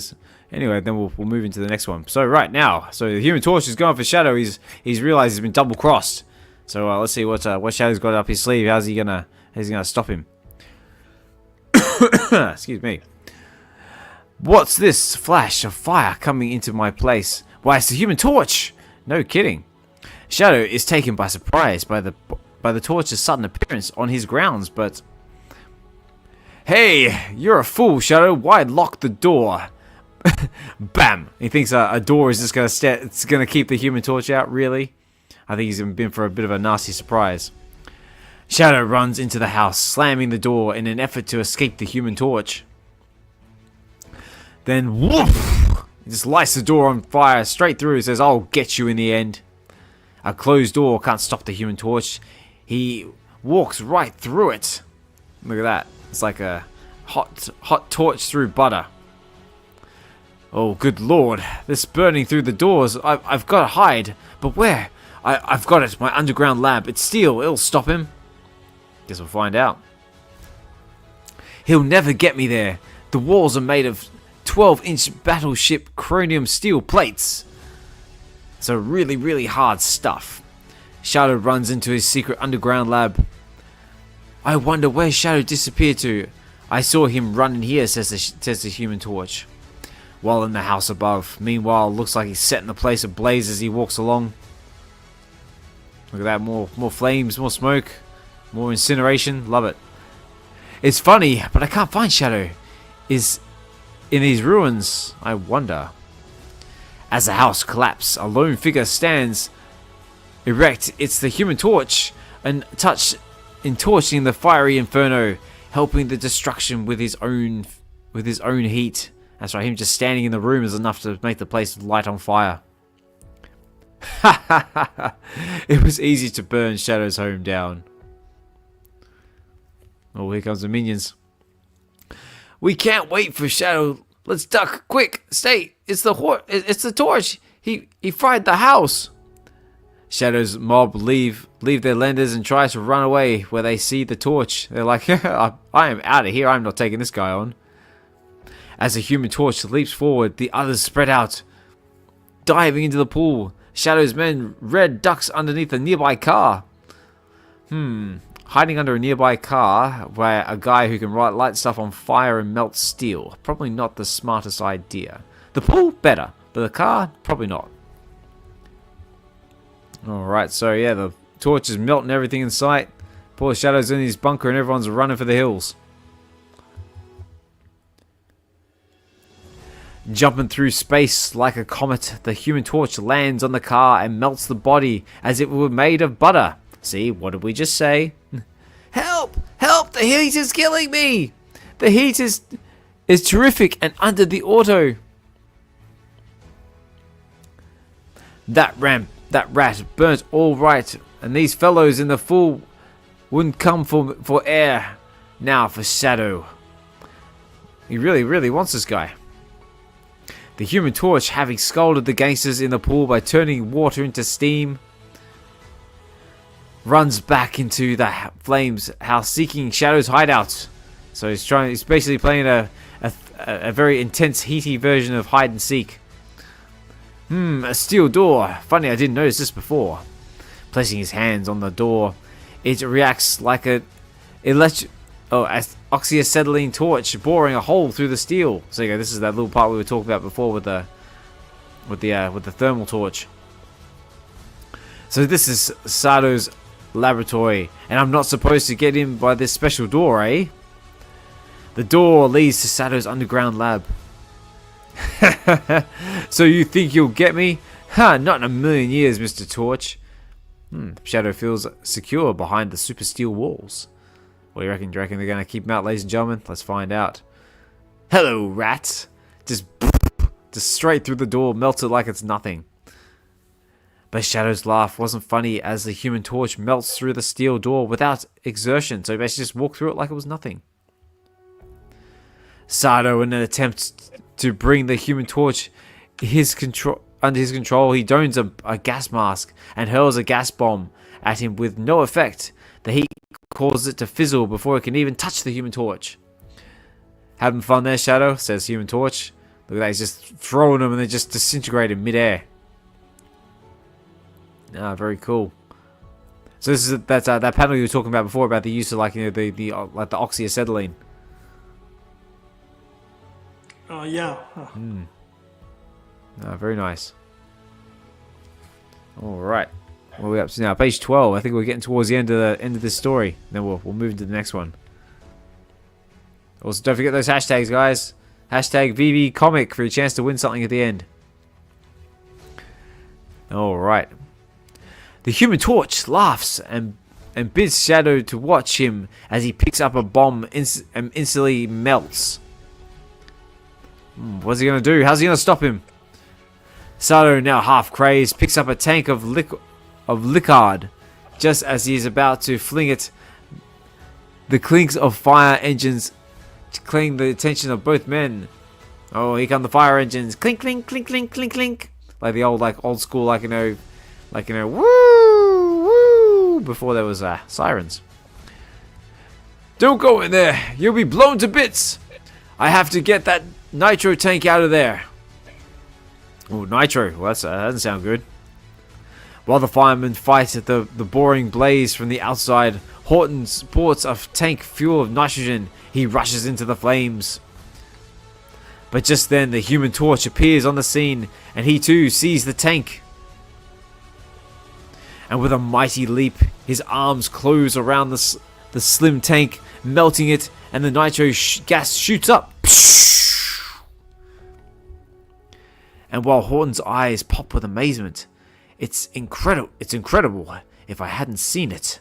Anyway, then we'll move into the next one. So right now, the Human Torch is going for Shadow. He's realized he's been double crossed. So let's see what Shadow's got up his sleeve. How's he gonna stop him? Excuse me. What's this flash of fire coming into my place? Why, it's the Human Torch! No kidding. Shadow is taken by surprise by the torch's sudden appearance on his grounds, but hey, you're a fool, Shadow. Why lock the door? Bam! He thinks a door is just gonna keep the Human Torch out. Really? I think he's been for a bit of a nasty surprise. Shadow runs into the house, slamming the door in an effort to escape the Human Torch. Then woof! He just lights the door on fire straight through. He says, "I'll get you in the end." A closed door can't stop the Human Torch. He walks right through it. Look at that. It's like a hot torch through butter. Oh, good lord. This burning through the doors. I've got to hide. But where? I've got it. My underground lab. It's steel. It'll stop him. Guess we'll find out. He'll never get me there. The walls are made of 12-inch battleship chromium steel plates. So really, really hard stuff. Shadow runs into his secret underground lab. I wonder where Shadow disappeared to. I saw him run in here, says the Human Torch. While in the house above. Meanwhile, looks like he's setting the place ablaze as he walks along. Look at that, more flames, more smoke, more incineration. Love it. It's funny, but I can't find Shadow. Is in these ruins, I wonder. As the house collapses, a lone figure stands erect. It's the Human Torch, and torching the fiery inferno, helping the destruction with his own heat. That's right, him just standing in the room is enough to make the place light on fire. It was easy to burn Shadow's home down. Oh, here comes the minions. We can't wait for Shadow. Let's duck, quick, stay. It's the torch. He fried the house. Shadow's mob leave their lenders and try to run away where they see the torch. They're like, I am out of here. I'm not taking this guy on. As the Human Torch leaps forward, the others spread out, diving into the pool. Shadow's men red ducks underneath a nearby car. Hiding under a nearby car where a guy who can light stuff on fire and melt steel. Probably not the smartest idea. The pool, better. But the car, probably not. Alright, so yeah, the torch is melting everything in sight. Poor Shadow's in his bunker and everyone's running for the hills. Jumping through space like a comet, the Human Torch lands on the car and melts the body as if it were made of butter. See, what did we just say? Help! Help! The heat is killing me! The heat is terrific and under the auto. That rat burnt all right, and these fellows in the fool wouldn't come for air. Now for Shadow. He really, really wants this guy. The Human Torch, having scalded the gangsters in the pool by turning water into steam, runs back into the flames house seeking Shadow's hideout. So he's basically playing a very intense, heaty version of hide and seek. A steel door. Funny, I didn't notice this before. Placing his hands on the door, it reacts like an oxyacetylene torch, boring a hole through the steel. So you go, this is that little part we were talking about before with the thermal torch. So this is Shadow's laboratory, and I'm not supposed to get in by this special door, eh? The door leads to Shadow's underground lab. So you think you'll get me? Not in a million years, Mr. Torch. Shadow feels secure behind the super steel walls. What do you reckon? Do you reckon they're going to keep him out, ladies and gentlemen? Let's find out. Hello, rat. Just straight through the door, melted like it's nothing. But Shadow's laugh wasn't funny as the Human Torch melts through the steel door without exertion, so he basically just walked through it like it was nothing. Sado, in an attempt to bring the Human Torch under his control, he dons a gas mask and hurls a gas bomb at him with no effect. The heat causes it to fizzle before it can even touch the Human Torch. Having fun there, Shadow, says Human Torch. Look at that, he's just throwing them and they just disintegrate in midair. Ah, very cool. So this is that panel you were talking about before about the use of like the oxyacetylene. Yeah. Very nice. All right, what are we up to now? Page 12. I think we're getting towards the end of this story. Then we'll move into the next one. Also, don't forget those hashtags, guys. Hashtag VeVe Comic for a chance to win something at the end. All right. The Human Torch laughs and bids Shadow to watch him as he picks up a bomb and instantly melts. What's he going to do? How's he going to stop him? Shadow, now half crazed, picks up a tank of liquid just as he is about to fling it. The clinks of fire engines claim the attention of both men. Oh, here come the fire engines. Clink, clink, clink, clink, clink, clink. Like the old school, woo, woo, before there was sirens. Don't go in there. You'll be blown to bits. I have to get that nitro tank out of there. Oh, nitro. Well, that doesn't sound good. While the firemen fight at the boring blaze from the outside, Horton sports a tank full of nitrogen. He rushes into the flames. But just then, the Human Torch appears on the scene, and he too sees the tank. And with a mighty leap, his arms close around the slim tank, melting it, and the nitro gas shoots up. And while Horton's eyes pop with amazement, it's incredible. It's incredible. If I hadn't seen it.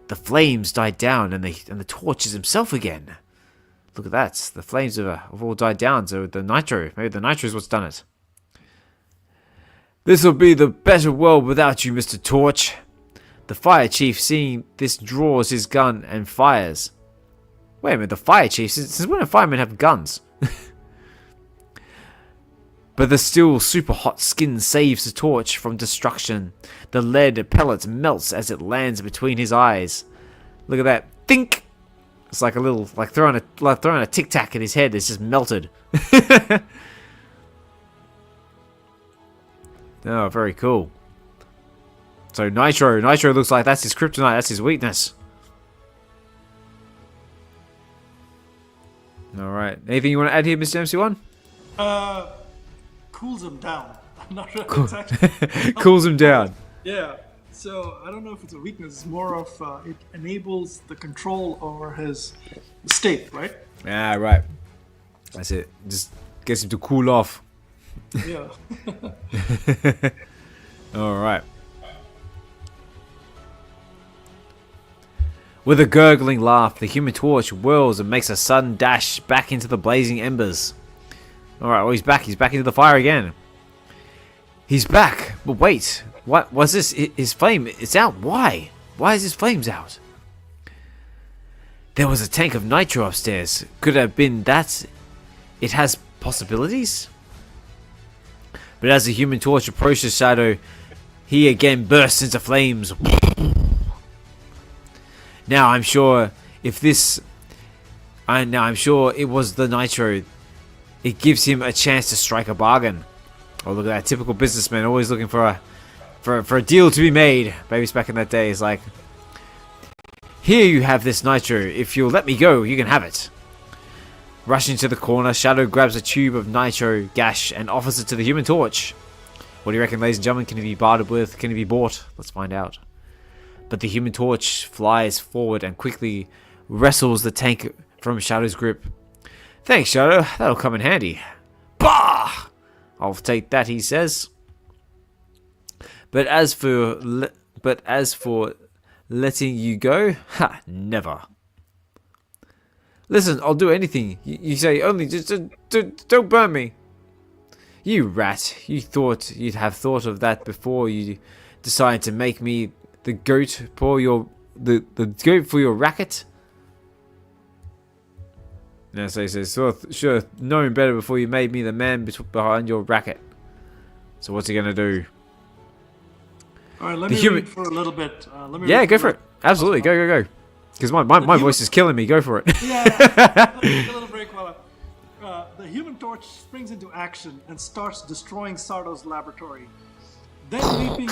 The flames died down, and the torch is himself again. Look at that. The flames have all died down. So maybe the nitro is what's done it. This'll be the better world without you, Mr. Torch. The fire chief, seeing this, draws his gun and fires. Wait a minute, the fire chief? Since when do firemen have guns? But the still super hot skin saves the torch from destruction. The lead pellet melts as it lands between his eyes. Look at that. Think! It's like a little, throwing a tic tac at his head. It's just melted. Oh, very cool. So Nitro looks like that's his kryptonite. That's his weakness. All right. Anything you want to add here, Mr. MC1? Cools him down. I'm not sure if it's actually cools him down. Yeah. So I don't know if it's a weakness. It's more of it enables the control over his state, right? Ah, right. That's it. Just gets him to cool off. Yeah. All right. With a gurgling laugh, the Human Torch whirls and makes a sudden dash back into the blazing embers. All right, well, he's back. He's back into the fire again. He's back. But wait, what was this? His flame, it's out. Why? Why is his flames out? There was a tank of nitro upstairs. Could it have been that? It has possibilities? But as the Human Torch approaches Shadow, he again bursts into flames. Now I'm sure it was the nitro. It gives him a chance to strike a bargain. Oh, look at that typical businessman, always looking for a deal to be made. Baby's back in that day is like, here you have this nitro. If you'll let me go, you can have it. Rushing to the corner, Shadow grabs a tube of nitro gas and offers it to the Human Torch. What do you reckon, ladies and gentlemen? Can it be bartered with? Can it be bought? Let's find out. But the Human Torch flies forward and quickly wrestles the tank from Shadow's grip. Thanks, Shadow. That'll come in handy. Bah! I'll take that, he says. But as for letting you go, ha, never. Listen, I'll do anything. You say only just don't burn me. You rat. You thought you'd have thought of that before you decided to make me the goat for your the goat for your racket. Yeah, so he says, sure, known better before you made me the man behind your racket. So what's he gonna do? All right, let me read for a little bit. Yeah, go for it. Absolutely, go. Because my voice is killing me. Go for it. Yeah. A little break while the Human Torch springs into action and starts destroying Sardo's laboratory. Then leaping...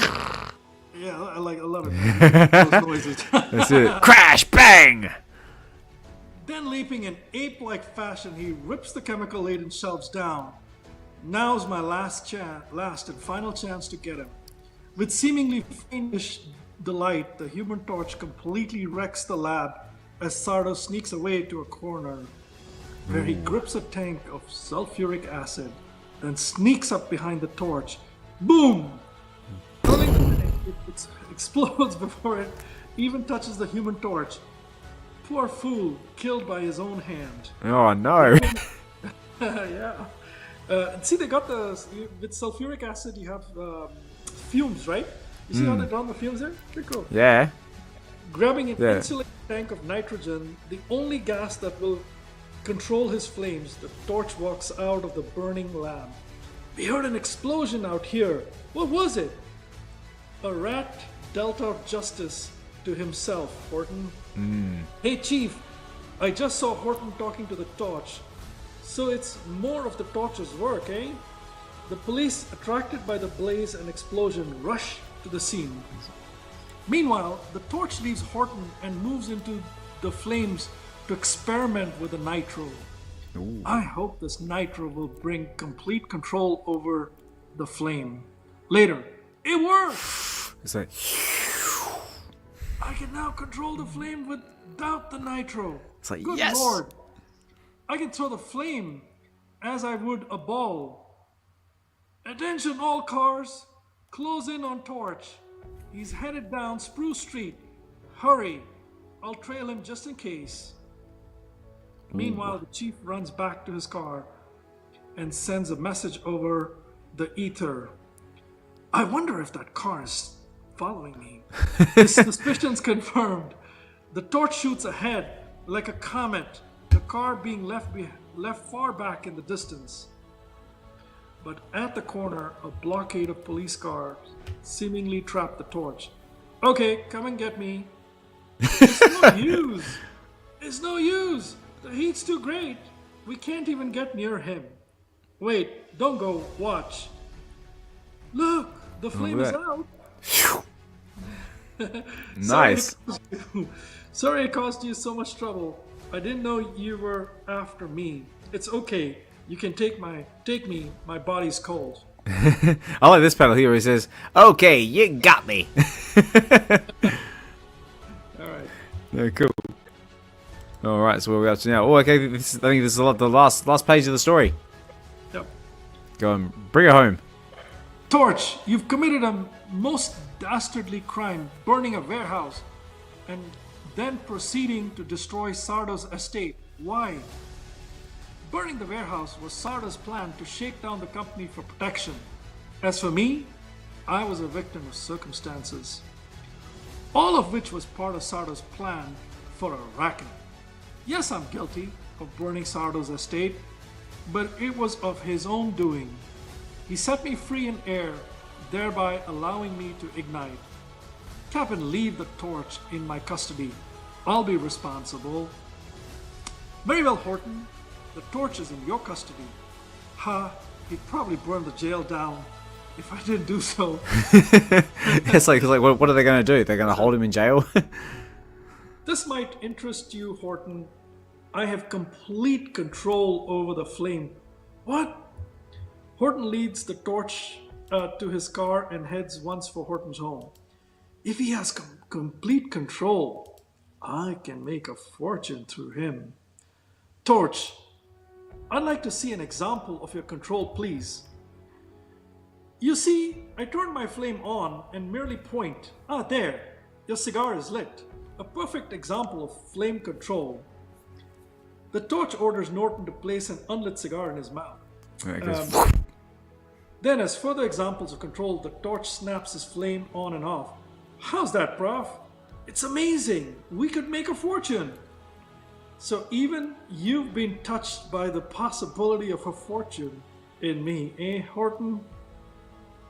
Yeah, I love it. Those noises. That's it. Crash! Bang! Then leaping in ape-like fashion, he rips the chemical-laden shelves down. Now's my last and final chance to get him. With seemingly fiendish delight, the Human Torch completely wrecks the lab as Sardo sneaks away to a corner, where he grips a tank of sulfuric acid, then sneaks up behind the torch. Boom! It explodes before it even touches the Human Torch. Poor fool, killed by his own hand. Oh no! Yeah. See, they got with sulfuric acid. You have fumes, right? You see how they drawn the fumes there? Pretty cool. Yeah. Grabbing an insulated tank of nitrogen, the only gas that will control his flames, the torch walks out of the burning lab. We heard an explosion out here. What was it? A rat dealt out justice to himself, Horton. Hey, Chief, I just saw Horton talking to the torch. So it's more of the torch's work, eh? The police, attracted by the blaze and explosion, rush to the scene. Meanwhile, the torch leaves Horton and moves into the flames to experiment with the nitro. Ooh. I hope this nitro will bring complete control over the flame. Later, it works! It's like... I can now control the flame without the nitro. It's like, Good yes! Lord! I can throw the flame as I would a ball. Attention all cars, close in on Torch. He's headed down Spruce Street. Hurry, I'll trail him just in case. Meanwhile, the chief runs back to his car and sends a message over the ether. I wonder if that car is following me. His suspicions confirmed. The torch shoots ahead like a comet, the car being left far back in the distance. But at the corner, a blockade of police cars seemingly trap the torch. Okay, come and get me. It's no use. It's no use. The heat's too great. We can't even get near him. Wait, don't go. Watch. Look, the flame is out. Nice. Sorry it caused you so much trouble. I didn't know you were after me. It's okay. You can take me. My body's cold. I like this panel here. He says, "Okay, you got me." All right. Yeah, cool. All right, so where are we up to now? Oh, okay. I think this is the last page of the story. Yep. Go on, bring it home. Torch, you've committed a most dastardly crime, burning a warehouse, and then proceeding to destroy Sardo's estate. Why? Burning the warehouse was Sardo's plan to shake down the company for protection. As for me, I was a victim of circumstances, all of which was part of Sardo's plan for a racket. Yes, I'm guilty of burning Sardo's estate, but it was of his own doing. He set me free in air, thereby allowing me to ignite. Captain, leave the torch in my custody. I'll be responsible. Very well, Horton. The torch is in your custody. He'd probably burn the jail down if I didn't do so. It's like what are they going to do? They're going to hold him in jail? This might interest you, Horton. I have complete control over the flame. What? Horton leads the torch to his car and heads once for Horton's home. If he has complete control, I can make a fortune through him. Torch, I'd like to see an example of your control, please. You see, I turn my flame on and merely point. There, your cigar is lit. A perfect example of flame control. The torch orders Norton to place an unlit cigar in his mouth. Then, as further examples of control, the torch snaps its flame on and off. How's that, prof? It's amazing. We could make a fortune. So even you've been touched by the possibility of a fortune in me, eh, Horton?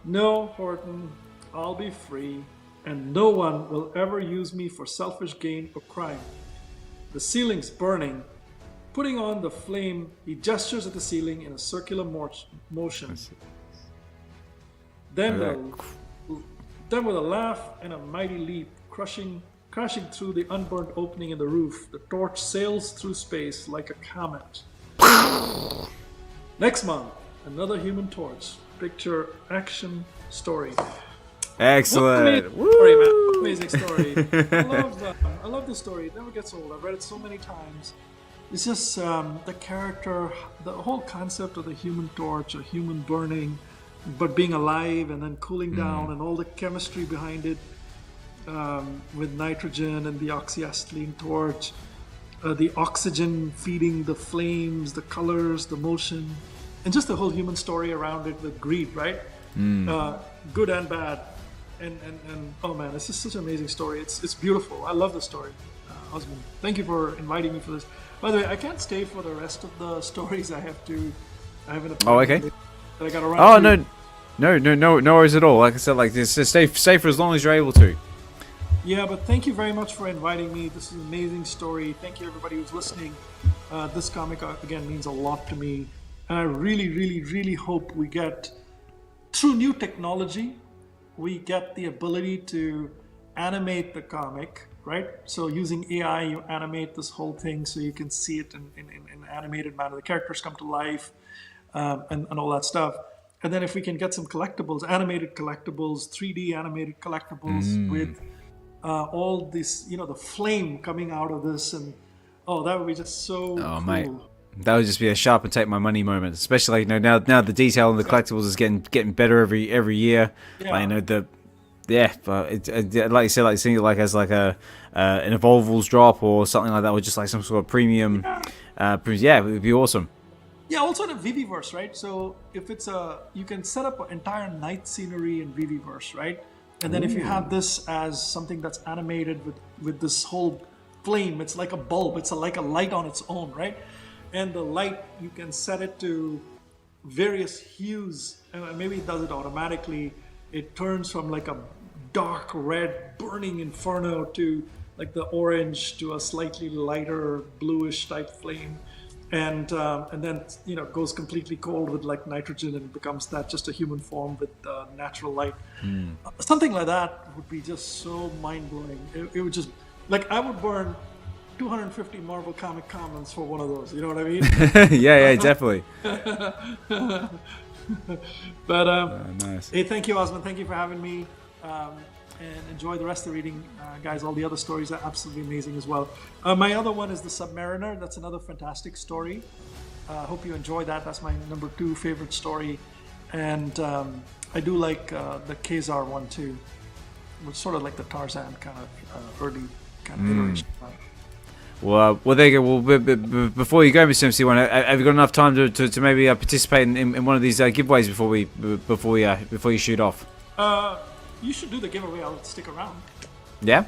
No, Horton, I'll be free, and no one will ever use me for selfish gain or crime. The ceiling's burning. Putting on the flame, he gestures at the ceiling in a circular motion. Then with a laugh and a mighty leap, crashing through the unburned opening in the roof, the torch sails through space like a comet. Next month, another Human Torch. Picture, action, story. Excellent. What an amazing story, man. What an amazing story. I love this story. It never gets old. I've read it so many times. It's just the character, the whole concept of the Human Torch, a human burning, but being alive and then cooling down, and all the chemistry behind it. With nitrogen and the oxyacetylene torch, the oxygen feeding the flames, the colors, the motion, and just the whole human story around it with greed, right? Good and bad, and oh man, it's just such an amazing story. It's beautiful. I love the story. Osman, thank you for inviting me for this. By the way, I can't stay for the rest of the stories. I have an appointment. Oh, okay. That I got around. Oh no worries at all. Like I said, like this, stay for as long as you're able to. Yeah, but thank you very much for inviting me. This is an amazing story. Thank you, everybody who's listening. This comic, again, means a lot to me. And I really, really, really hope we get, through new technology, we get the ability to animate the comic, right? So using AI, you animate this whole thing so you can see it in an animated manner. The characters come to life and all that stuff. And then if we can get some collectibles, animated collectibles, 3D animated collectibles with... all this, the flame coming out of this, and that would be just so cool. Mate, that would just be a sharp and take my money moment. Especially now the detail in the collectibles is getting better every year. Yeah. But like you said, like seeing it like as like an Evolvables drop or something like that, or just like some sort of premium. It would be awesome. Yeah, also the VeVeVerse, right? So if it's you can set up an entire night scenery in VeVeVerse, right? And then if you have this as something that's animated with this whole flame, it's like a bulb. It's like a light on its own, right? And the light, you can set it to various hues. Maybe it does it automatically. It turns from like a dark red burning inferno to like the orange to a slightly lighter bluish type flame. And then goes completely cold with like nitrogen and becomes that just a human form with natural light. Something like that would be just so mind blowing. It would just like I would burn 250 Marvel comic commons for one of those. You know what I mean? yeah, definitely. But nice. Hey, thank you, Osman. Thank you for having me. And enjoy the rest of the reading, guys. All the other stories are absolutely amazing as well. My other one is The Submariner. That's another fantastic story. Hope you enjoy that. That's my number 2 favorite story. And I do like the Khazar one too. It's sort of like the Tarzan kind of early kind of iteration. Well, there you go. Well, before you go, MrMC1, have you got enough time to maybe participate in one of these giveaways before you shoot off? You should do the giveaway. I'll stick around. Yeah.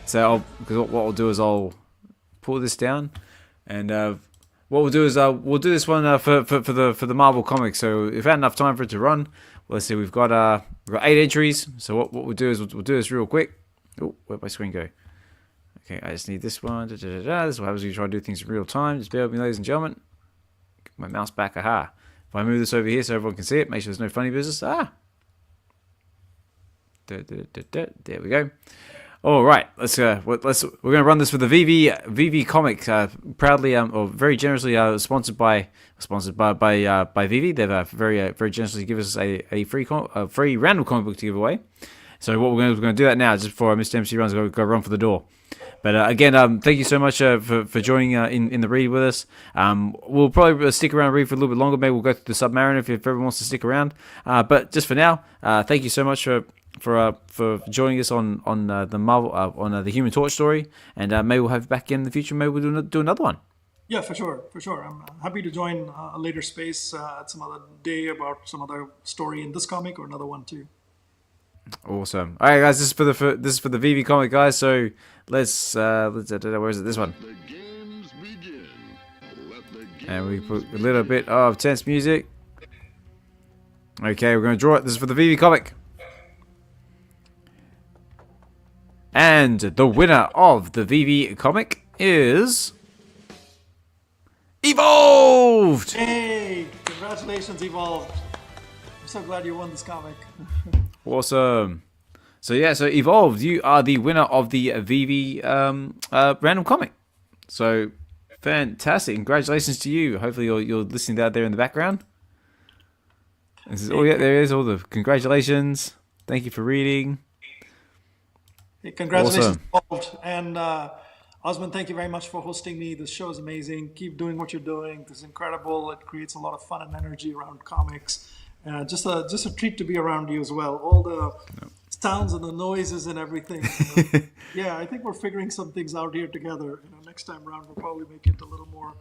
So because what I'll do is I'll pull this down, and what we'll do is we'll do this one for the Marvel comics. So if I had enough time for it to run, let's see. We've got 8 entries. So what we'll do is we'll do this real quick. Oh, where'd my screen go? Okay, I just need this one. This is what happens when you try to do things in real time. Just bear with me, ladies and gentlemen. Get my mouse back. Aha. If I move this over here so everyone can see it, make sure there's no funny business. There we go. All right, we're gonna run this with the VeVe comic, proudly or very generously sponsored by VeVe. They've very generously given us a free random comic book to give away. So what we're going to do that now, just before MrMC runs, go run for the door. But again, thank you so much for joining in the read with us. We'll probably stick around and read for a little bit longer. Maybe we'll go through the Submariner if everyone wants to stick around. But just for now, thank you so much for joining us on the Marvel on the Human Torch story, and maybe we'll have you back in the future. Maybe we'll do another one. Yeah, for sure, for sure. I'm happy to join a later space at some other day about some other story in this comic or another one too. Awesome. All right, guys. This is for the VeVe comic, guys. So let's where is it? This one. The games begin. Let the And we games put a little bit of tense music. Okay, we're going to draw it. This is for the VeVe comic. And the winner of the VeVe comic is Evolved! Hey, congratulations, Evolved. I'm so glad you won this comic. Awesome. So yeah, so Evolved, you are the winner of the VeVe random comic. So fantastic. Congratulations to you. Hopefully you're listening out there in the background. This is, oh yeah, there is all the congratulations. Thank you for reading. Hey, congratulations, Awesome. Evolved. And Osman, thank you very much for hosting me. This show is amazing. Keep doing what you're doing. This is incredible. It creates a lot of fun and energy around comics. Just a treat to be around you as well. All the sounds and the noises and everything. Yeah, I think we're figuring some things out here together. Next time around, we'll probably make it a little more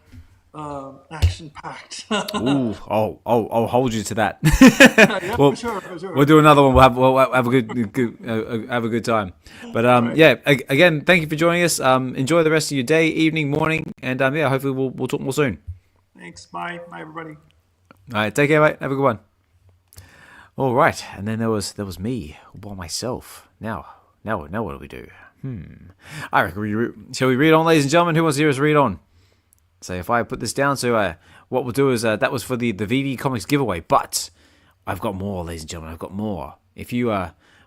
action-packed. Ooh, I'll hold you to that. Yeah, Well, for sure, for sure. we'll do another one. We'll have a have a good time. But yeah, again, thank you for joining us. Enjoy the rest of your day, evening, morning, and yeah, hopefully we'll talk more soon. Thanks. Bye. Bye, everybody. All right, take care, mate. Have a good one. All right, and then there was me all by myself. Now what do we do? I reckon shall we read on, ladies and gentlemen? Who wants to hear us read on? So if I put this down, so what we'll do is that was for the VeVe Comics giveaway, but I've got more, ladies and gentlemen. I've got more. If you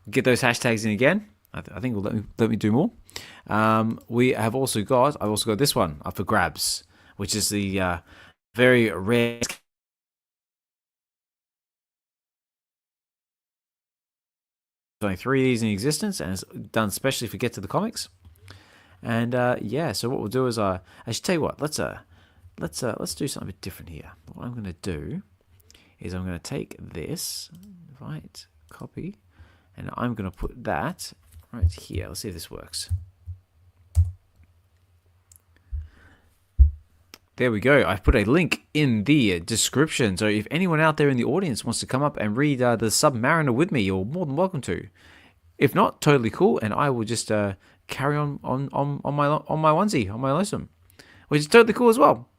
get those hashtags in again, I think will let me do more. I've also got this one up for grabs, which is the very rare. Only 3 of these in existence, and it's done specially for Get to the Comics. And yeah, so what we'll do is I should tell you what. Let's do something a bit different here. What I'm going to do is I'm going to take this, right, copy, and I'm going to put that right here. Let's see if this works. There we go. I've put a link in the description. So if anyone out there in the audience wants to come up and read the Submariner with me, you're more than welcome to. If not, totally cool, and I will just carry on my onesie, on my lonesome, which is totally cool as well.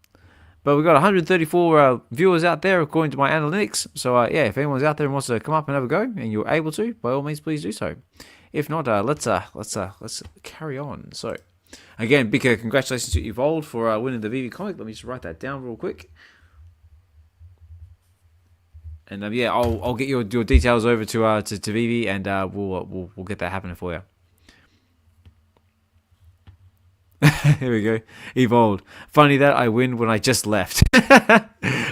But we've got 134 viewers out there according to my analytics. So yeah, if anyone's out there and wants to come up and have a go, and you're able to, by all means, please do so. If not, let's carry on. So again, big congratulations to Evolved for winning the VeVe comic. Let me just write that down real quick. And yeah, I'll get your details over to VeVe, and we'll get that happening for you. Here we go. Evolved. Funny that I win when I just left. Well,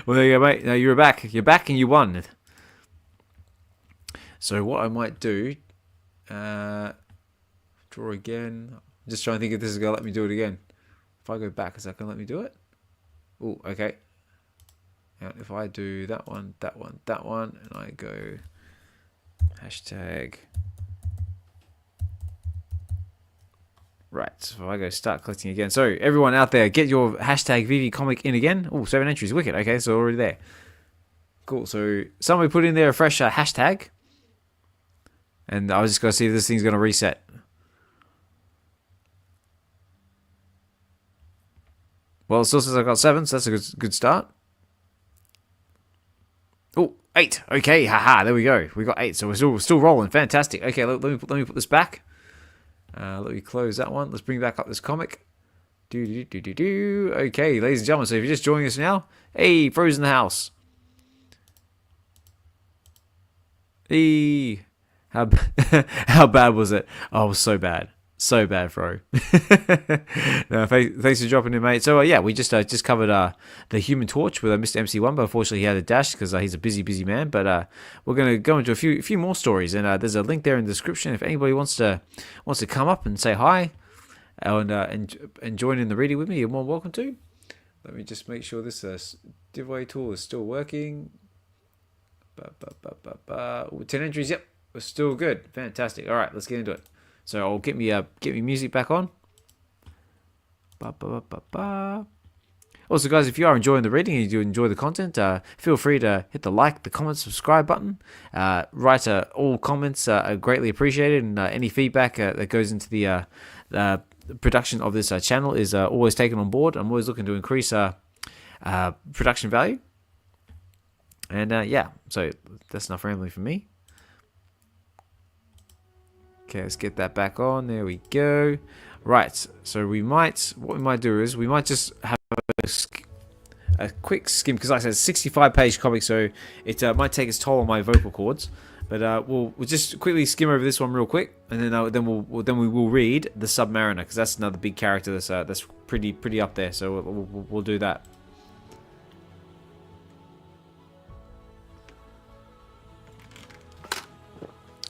there you go, mate. No, you're back. You're back and you won. So what I might do, draw again. I'm just trying to think if this is going to let me do it again. If I go back, is that going to let me do it? Oh, okay. And if I do that one, and I go hashtag. Right, so if I go start collecting again. So everyone out there, get your hashtag VeVe comic in again. Oh, 7 entries, wicked. Okay, so already there. Cool, so somebody put in there a fresh hashtag. And I was just going to see if this thing's going to reset. Well, it still says I got 7, so that's a good start. Oh, 8. Okay, haha, there we go. We got 8, so we're still rolling. Fantastic. Okay, let me put this back. Let me close that one. Let's bring back up this comic. Okay, ladies and gentlemen, so if you're just joining us now, hey, Frozen the House. Hey, how bad was it? Oh, it was so bad. So bad, Fro. No, thanks for dropping in, mate. So yeah, we just covered the Human Torch with MrMC1, but unfortunately he had a dash because he's a busy man. But we're gonna go into a few more stories, and there's a link there in the description if anybody wants to come up and say hi and join in the reading with me. You're more than welcome to. Let me just make sure this giveaway tool is still working. 10 entries. Yep, we're still good. Fantastic. All right, let's get into it. So I'll get me music back on. Also, guys, if you are enjoying the reading and you do enjoy the content, feel free to hit the like, the comment, subscribe button. Write all comments are greatly appreciated, and any feedback that goes into the production of this channel is always taken on board. I'm always looking to increase production value. And yeah, so that's enough rambling from me. Okay, let's get that back on. There we go. Right, so what we might do is we might just have a quick skim, because like I said, 65-page comic, so it might take its toll on my vocal cords. But we'll just quickly skim over this one real quick, and then we will read the Submariner, because that's another big character that's pretty up there. So we'll do that.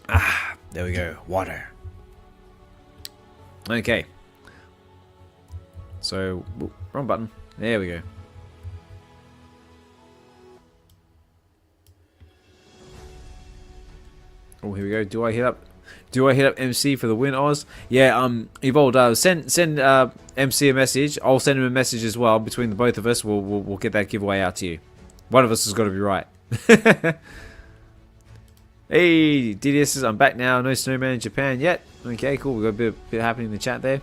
Ah, there we go. Water. Okay. So, wrong button. There we go. Oh, here we go. Do I hit up MC for the win, Oz? Yeah, Evolved, send MC a message. I'll send him a message as well. Between the both of us, we'll get that giveaway out to you. One of us has got to be right. Hey, DDS says, I'm back now. No snowman in Japan yet. Okay, cool. We've got a bit happening in the chat there.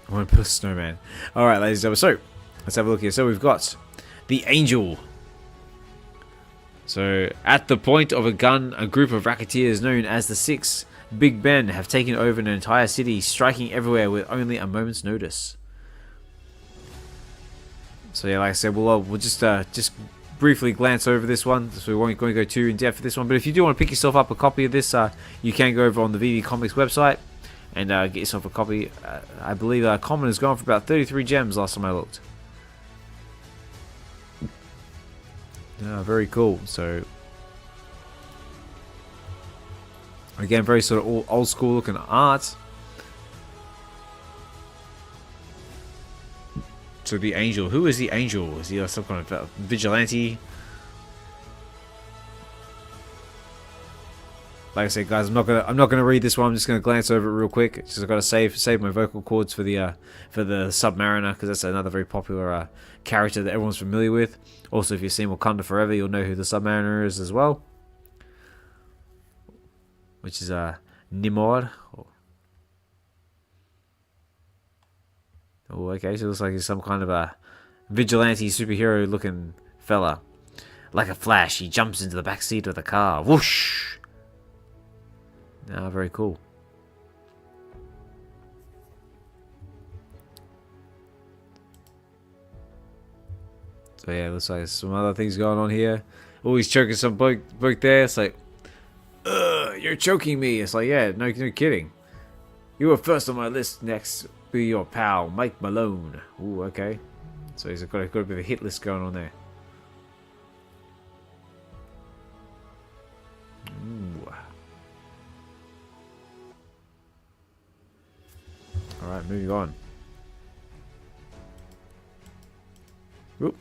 I want to put a snowman. Alright, ladies and gentlemen. So, let's have a look here. So, we've got the Angel. So, at the point of a gun, a group of racketeers known as the Six Big Ben have taken over an entire city, striking everywhere with only a moment's notice. So, yeah, like I said, we'll just briefly glance over this one, so we won't going to go too in depth for this one. But if you do want to pick yourself up a copy of this, you can go over on the VeVe Comics website and get yourself a copy. I believe Common has gone for about 33 gems last time I looked. Very cool. So again, very sort of old school looking art. So the Angel. Who is the Angel? Is he some kind of vigilante? Like I said, guys, I'm not gonna read this one. I'm just gonna glance over it real quick. Just gotta save my vocal cords for the Submariner, because that's another very popular character that everyone's familiar with. Also, if you've seen Wakanda Forever, you'll know who the Submariner is as well, which is Nimor. Oh, okay, so it looks like he's some kind of a vigilante superhero looking fella. Like a flash, he jumps into the back seat of the car. Whoosh! Very cool. So yeah, looks like there's some other things going on here. Oh, he's choking some bloke there. It's like, you're choking me. It's like, yeah, no kidding. You were first on my list. Next, be your pal, Mike Malone. Ooh, okay. So he's got a bit of a hit list going on there. Ooh. Alright, moving on. Oop.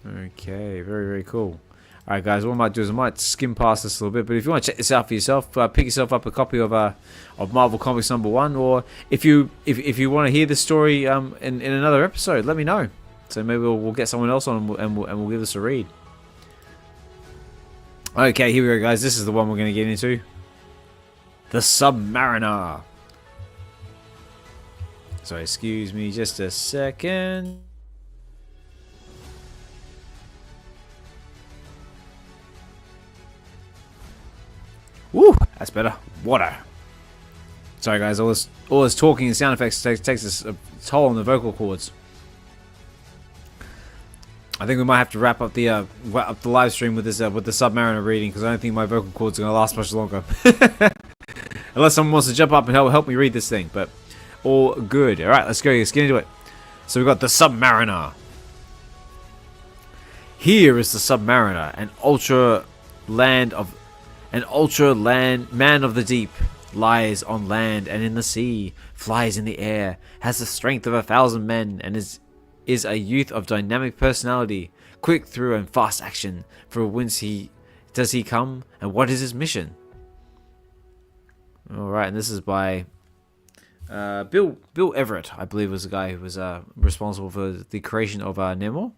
Okay, very cool. Alright guys, what I might do is I might skim past this a little bit, but if you want to check this out for yourself, pick yourself up a copy of Marvel Comics #1, or if you want to hear this story in another episode, let me know. So maybe we'll get someone else on and we'll give this a read. Okay, here we go guys, this is the one we're going to get into. The Submariner. So excuse me just a second. Woo, that's better. Water. Sorry guys, all this talking and sound effects takes a toll on the vocal cords. I think we might have to wrap up the live stream with this with the Submariner reading, because I don't think my vocal cords are gonna last much longer. Unless someone wants to jump up and help me read this thing, but all good. All right, let's go. Let's get into it. So we've got the Submariner. Here is the Submariner, an ultra man of the deep, lies on land and in the sea, flies in the air, has the strength of 1,000 men, and is a youth of dynamic personality, quick through, and fast action. For whence does he come, and what is his mission? All right, and this is by Bill Everett, I believe, was the guy who was responsible for the creation of Nemo.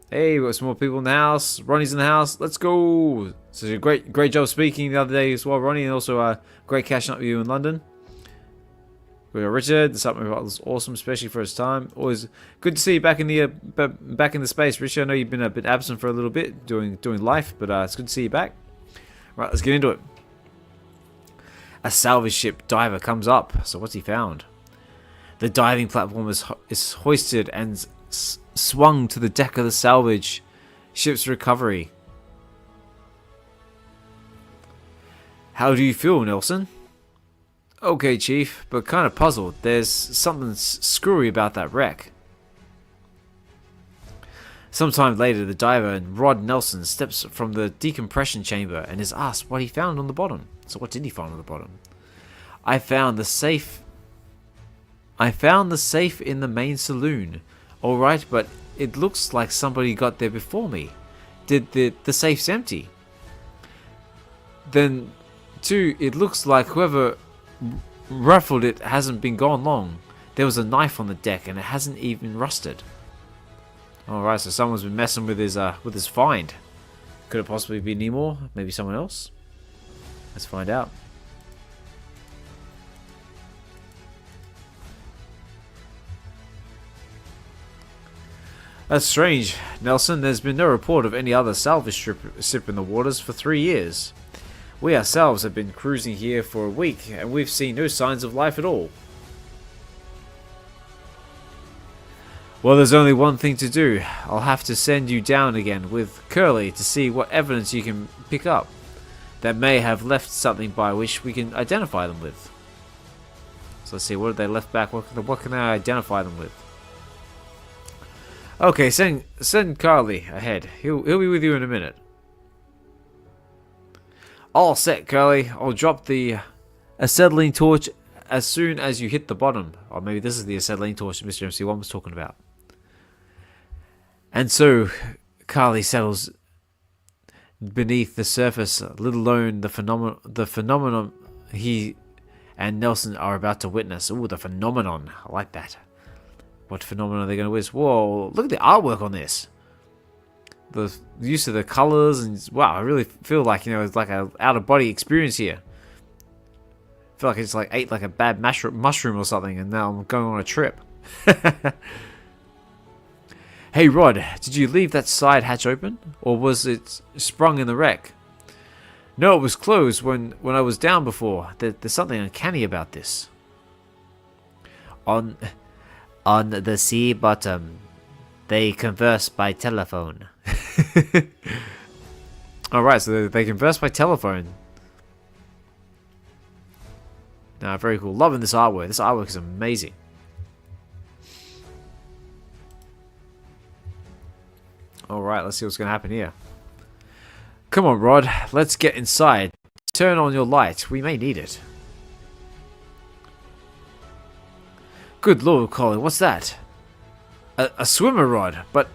Hey, we got some more people in the house. Ronnie's in the house. Let's go. So great job speaking the other day as well, Ronnie, and also great catching up with you in London. We got Richard. The supplement was awesome, especially for his time. Always good to see you back in the space, Richard. I know you've been a bit absent for a little bit doing life, but it's good to see you back. Right, let's get into it. A salvage ship diver comes up. So what's he found? The diving platform is hoisted and swung to the deck of the salvage ship's recovery. How do you feel, Nelson? Okay, Chief, but kind of puzzled. There's something screwy about that wreck. Sometime later, the diver, Rod Nelson, steps from the decompression chamber and is asked what he found on the bottom. So what did he find on the bottom? I found the safe in the main saloon. Alright, but it looks like somebody got there before me. Did the safe's empty? Then, too, it looks like whoever ruffled it hasn't been gone long. There was a knife on the deck and it hasn't even rusted. Alright, so someone's been messing with his find. Could it possibly be Nemo? Maybe someone else? Let's find out. That's strange, Nelson. There's been no report of any other salvage ship in the waters for 3 years. We ourselves have been cruising here for a week, and we've seen no signs of life at all. Well, there's only one thing to do. I'll have to send you down again with Curly to see what evidence you can pick up that may have left something by which we can identify them with. So let's see, what have they left back? What can I identify them with? Okay, send Carly ahead. He'll be with you in a minute. All set, Carly. I'll drop the acetylene torch as soon as you hit the bottom. Or maybe this is the acetylene torch that MrMC1 was talking about. And so, Carly settles beneath the surface, little alone the phenomenon he and Nelson are about to witness. Ooh, the phenomenon. I like that. What phenomenon are they going to witness? Whoa, look at the artwork on this. The use of the colors, and wow, I really feel like, it's like a out-of-body experience here. I feel like I just ate like a bad mushroom or something, and now I'm going on a trip. Hey Rod, did you leave that side hatch open, or was it sprung in the wreck? No, it was closed when I was down before. There's something uncanny about this. On the sea bottom, they converse by telephone. Alright, so they converse by telephone. Nah, very cool. Loving this artwork. This artwork is amazing. Alright, let's see what's going to happen here. Come on, Rod. Let's get inside. Turn on your light. We may need it. Good Lord, Colin, what's that? A swimmer rod, but,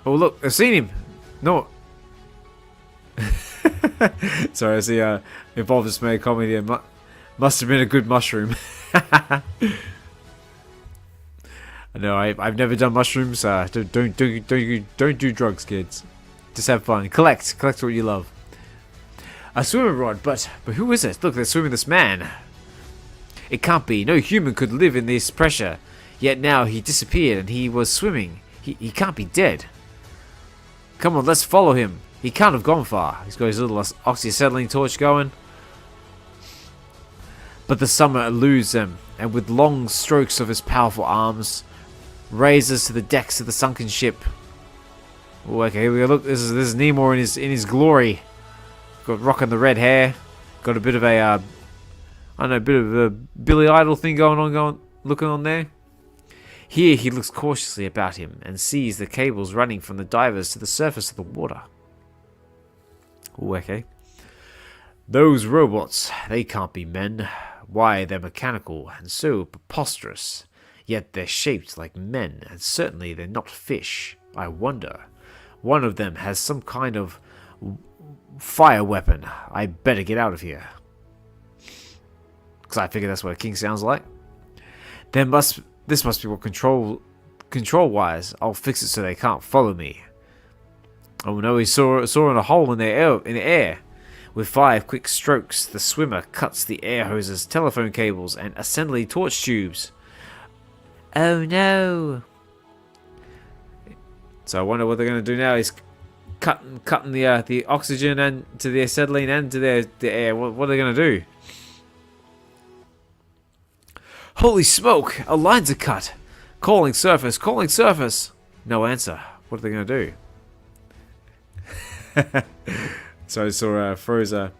oh look, I've seen him. No. Sorry, I see, Evolve just made a comment here. Must have been a good mushroom. No, I've never done mushrooms. Don't do drugs, kids. Just have fun. Collect what you love. A swimmer rod, but who is it? Look, they're swimming this man. It can't be. No human could live in this pressure. Yet now he disappeared and he was swimming. He can't be dead. Come on, let's follow him. He can't have gone far. He's got his little oxyacetylene torch going. But the summer eludes them, and with long strokes of his powerful arms, raises to the decks of the sunken ship. Oh, okay, here we go. Look, this is Nemo in his glory. Got rocking the red hair. Got a bit of a bit of a Billy Idol thing looking on there. Here he looks cautiously about him and sees the cables running from the divers to the surface of the water. Oh, okay. Those robots, they can't be men. Why, they're mechanical and so preposterous. Yet they're shaped like men, and certainly they're not fish. I wonder. One of them has some kind of fire weapon. I better get out of here. Because I figure that's what a king sounds like. This must be what control-wise. I'll fix it so they can't follow me. Oh no, he saw in a hole in the air. With 5 quick strokes, the swimmer cuts the air hoses, telephone cables, and assembly torch tubes. Oh no! So I wonder what they're going to do now. Is cutting the oxygen and to the acetylene and to the air. What are they going to do? Holy smoke! Our lines are cut. Calling surface. Calling surface. No answer. What are they going to do? So I saw Froza.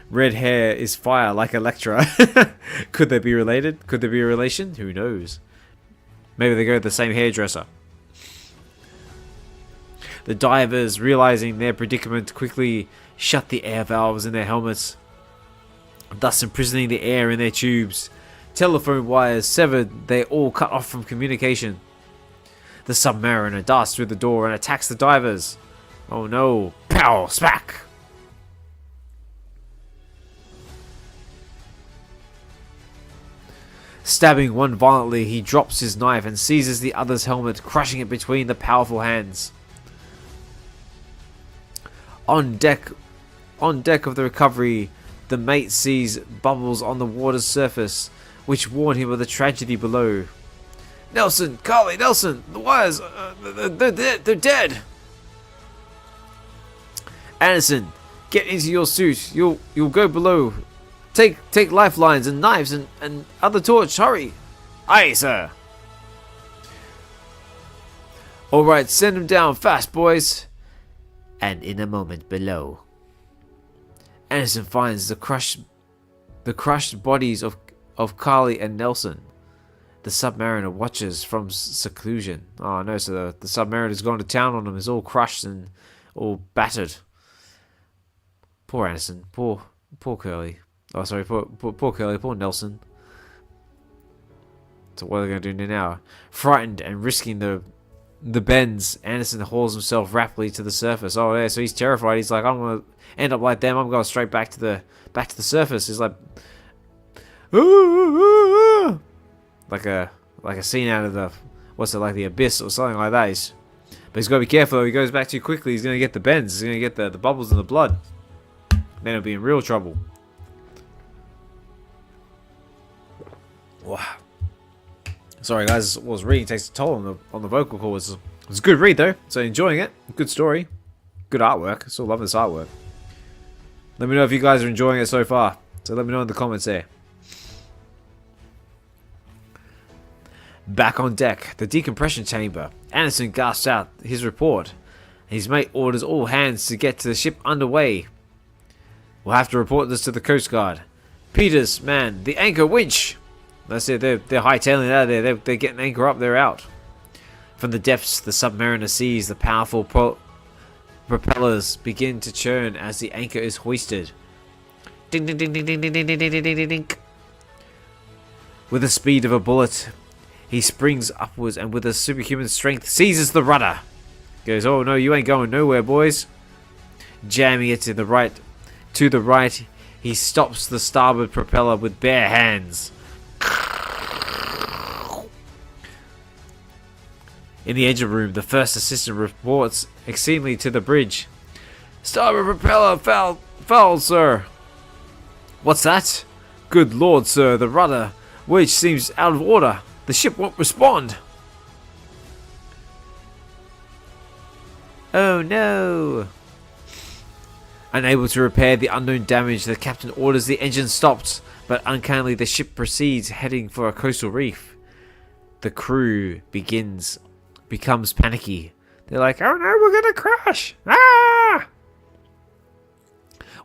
Red hair is fire like Electra. Could they be related? Could there be a relation? Who knows? Maybe they go to the same hairdresser. The divers, realizing their predicament, quickly shut the air valves in their helmets, thus imprisoning the air in their tubes. Telephone wires severed, they all cut off from communication. The submariner darts through the door and attacks the divers. Oh no! Pow! Smack! Stabbing one violently, he drops his knife and seizes the other's helmet, crushing it between the powerful hands. On deck of the recovery, the mate sees bubbles on the water's surface, which warn him of the tragedy below. Nelson, Carly, Nelson, the wires, they're dead. Anderson, get into your suit. You'll go below. Take lifelines and knives and other torch. Hurry. Aye, sir. All right, send them down fast, boys. And in a moment below, Anderson finds the crushed bodies of Carly and Nelson. The submariner watches from seclusion. Oh no, so the submariner's gone to town on them. He's all crushed and all battered. Poor Anderson. Poor Curly. Oh, sorry, poor Curly. Poor Nelson. So what are they going to do now? Frightened and risking the bends, Anderson hauls himself rapidly to the surface. Oh yeah, so he's terrified. He's like, I'm going to end up like them. I'm going straight back to the surface. He's like, like a scene out of the the Abyss or something like that. But he's got to be careful. If he goes back too quickly, he's going to get the bends. He's going to get the bubbles in the blood. Then he'll be in real trouble. Wow. Sorry guys, what I was reading takes a toll on the vocal cords. It's a good read though, so enjoying it. Good story. Good artwork. Still love this artwork. Let me know if you guys are enjoying it so far. So let me know in the comments there. Back on deck, the decompression chamber. Anderson gasps out his report. His mate orders all hands to get to the ship underway. We'll have to report this to the Coast Guard. Peters, man, the anchor winch! That's it, they're hightailing it out of there. They're getting anchor up, they're out. From the depths, the submariner sees the powerful propellers begin to churn as the anchor is hoisted. Ding ding ding ding ding ding ding ding ding ding ding ding. With the speed of a bullet, he springs upwards and with a superhuman strength seizes the rudder. Goes, oh no, you ain't going nowhere, boys. Jamming it to the right, he stops the starboard propeller with bare hands. In the engine room, the first assistant reports exceedingly to the bridge. Starboard propeller fouled, sir. What's that? Good lord, sir, the rudder wedge seems out of order. The ship won't respond. Oh no. Unable to repair the unknown damage, the captain orders the engine stopped, but uncannily the ship proceeds, heading for a coastal reef. The crew becomes panicky. They're like, oh no, we're gonna crash! Ah!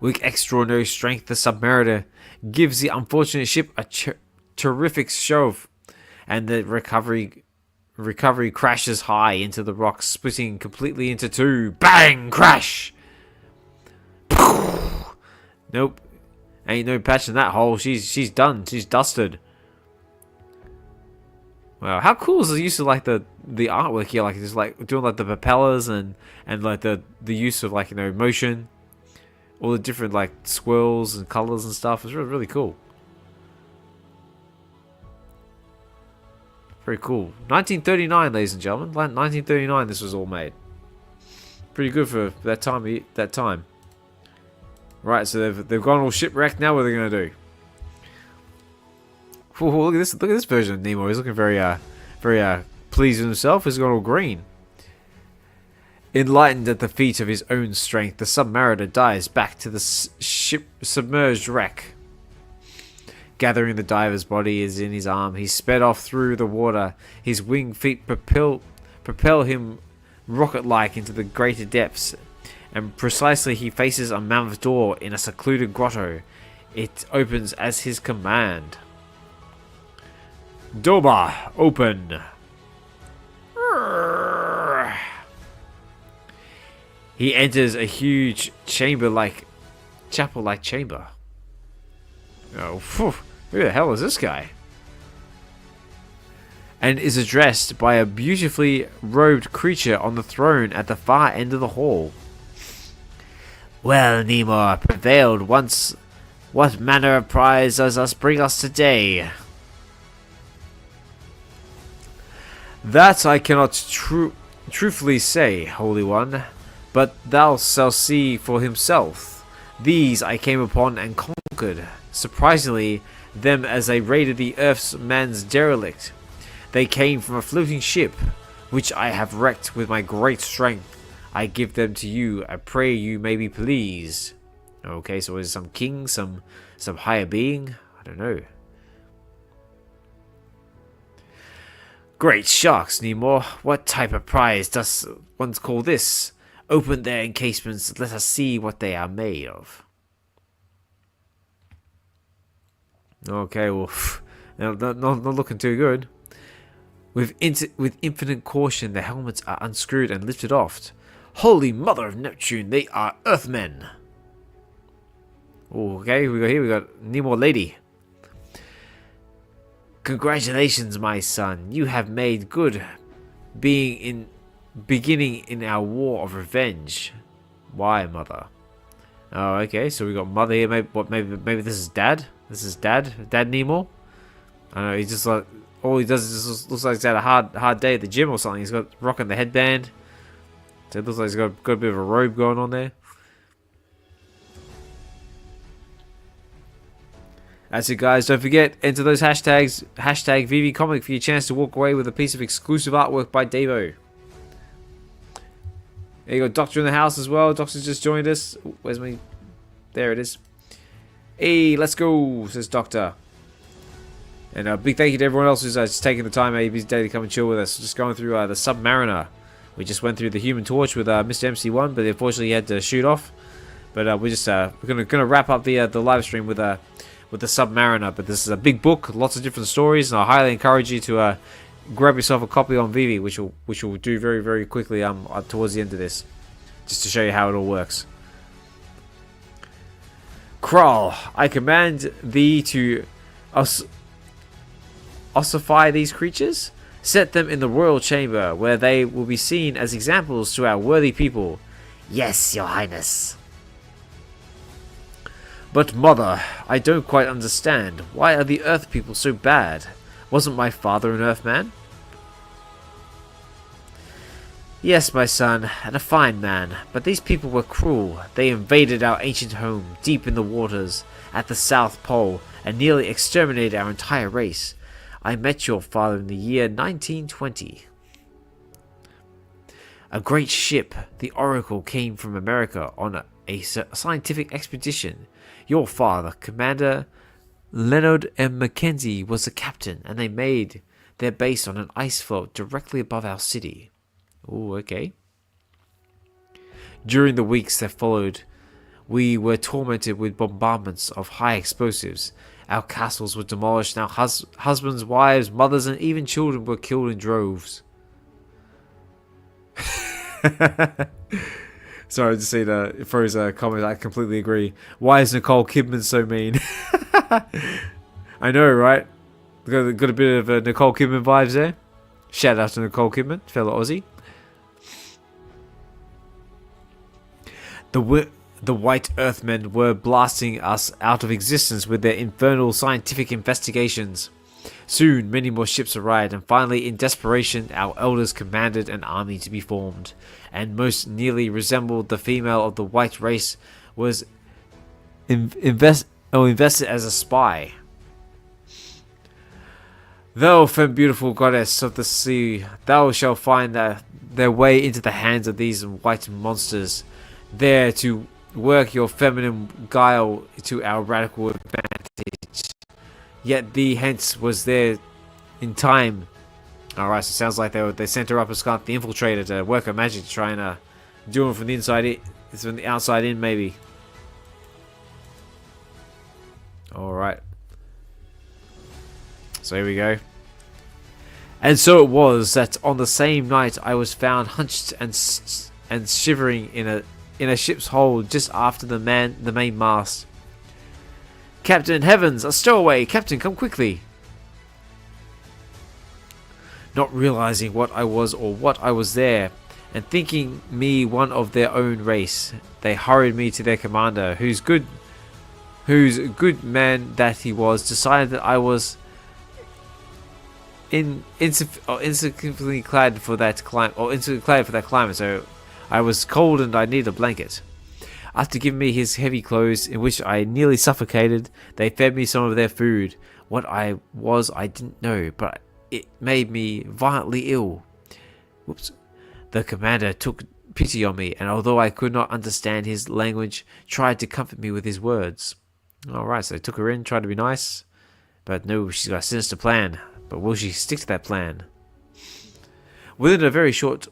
With extraordinary strength, the submariner gives the unfortunate ship a terrific shove, and the recovery crashes high into the rocks, splitting completely into two. Bang! Crash! Nope. Ain't no patching that hole. She's done. She's dusted. Wow, how cool is the use of like the artwork here? Like just like doing like the propellers and like the use of like, you know, motion. all the different like swirls and colors and stuff. It's really, really cool. Very cool. 1939, ladies and gentlemen. 1939, this was all made. Pretty good for that time. That time. Right, so they've gone all shipwrecked. Now what are they gonna do? Ooh, look at this! Look at this version of Nemo. He's looking very pleased with himself. He's gone all green. Enlightened at the feat of his own strength, the submariner dives back to the ship submerged wreck. Gathering the diver's body is in his arm, he sped off through the water. His winged feet propel him rocket-like into the greater depths. And precisely he faces a mammoth door in a secluded grotto. It opens as his command. Doba, open. He enters a huge chapel-like chamber. Oh, phew. Who the hell is this guy? And is addressed by a beautifully robed creature on the throne at the far end of the hall. Well, Nemo prevailed once. What manner of prize does us bring us today? That I cannot truthfully say, Holy One, but thou shalt see for himself. These I came upon and conquered. Surprisingly, them as I raided the Earth's man's derelict. They came from a floating ship, which I have wrecked with my great strength. I give them to you. I pray you may be pleased. Okay, so is it some king, some higher being? I don't know. Great sharks, Nemo. What type of prize does one call this? Open their encasements. Let us see what they are made of. Okay, well, not looking too good. With infinite caution, the helmets are unscrewed and lifted off. Holy Mother of Neptune, they are Earthmen. Okay, we got Nemo Lady. Congratulations, my son. You have made good, beginning in our war of revenge. Why, Mother? Oh, okay. So we got Mother here. Maybe this is Dad. This is Dad Nemo. I don't know. He's just like all he does is just looks like he's had a hard day at the gym or something. He's got rocking the headband. So it looks like he's got a bit of a robe going on there. That's it, guys. Don't forget, enter those hashtags. Hashtag VeVe Comic for your chance to walk away with a piece of exclusive artwork by Davo. There you go, Doctor in the house as well. Doctor's just joined us. Where's my... There it is. Hey, let's go, says Doctor. And a big thank you to everyone else who's just taking the time out of his day to come and chill with us. Just going through the Submariner. We just went through the Human Torch with MrMC1, but unfortunately he had to shoot off. But we're just we're gonna wrap up the live stream with the Submariner. But this is a big book, lots of different stories, and I highly encourage you to grab yourself a copy on VeVe, which will do very, very quickly towards the end of this, just to show you how it all works. Kral, I command thee to ossify these creatures. Set them in the royal chamber, where they will be seen as examples to our worthy people. Yes, your highness. But mother, I don't quite understand. Why are the Earth people so bad? Wasn't my father an Earthman? Yes, my son, and a fine man, but these people were cruel. They invaded our ancient home, deep in the waters, at the South Pole, and nearly exterminated our entire race. I met your father in the year 1920. A great ship, the Oracle, came from America on a scientific expedition. Your father, Commander Leonard M. Mackenzie, was the captain, and they made their base on an ice floe directly above our city. Oh, okay. During the weeks that followed, we were tormented with bombardments of high explosives. Our castles were demolished, and our husbands, wives, mothers, and even children were killed in droves. Sorry to see the Froze comment. I completely agree. Why is Nicole Kidman so mean? I know, right? Got a bit of Nicole Kidman vibes there. Shout out to Nicole Kidman, fellow Aussie. The White Earthmen were blasting us out of existence with their infernal scientific investigations. Soon, many more ships arrived, and finally, in desperation, our elders commanded an army to be formed, and most nearly resembled the female of the white race was invested as a spy. Thou, femme beautiful goddess of the sea, thou shalt find their way into the hands of these white monsters, there to work your feminine guile to our radical advantage. Yet thee hence was there in time. Alright, so it sounds like they sent her up as kind of the infiltrator to work her magic to try and do it from the inside from the outside in, maybe. Alright. So here we go. And so it was that on the same night I was found hunched and shivering in a ship's hold just after the main mast. Captain, heavens, a stowaway! Captain, come quickly! Not realizing what I was or what I was there, and thinking me one of their own race, they hurried me to their commander, whose good man that he was, decided that I was insufficiently clad for that climate, so I was cold and I needed a blanket. After giving me his heavy clothes, in which I nearly suffocated, they fed me some of their food. What I was, I didn't know, but it made me violently ill. Whoops. The commander took pity on me, and although I could not understand his language, tried to comfort me with his words. Alright, so they took her in, tried to be nice, but no, she's got a sinister plan. But will she stick to that plan? Within a very short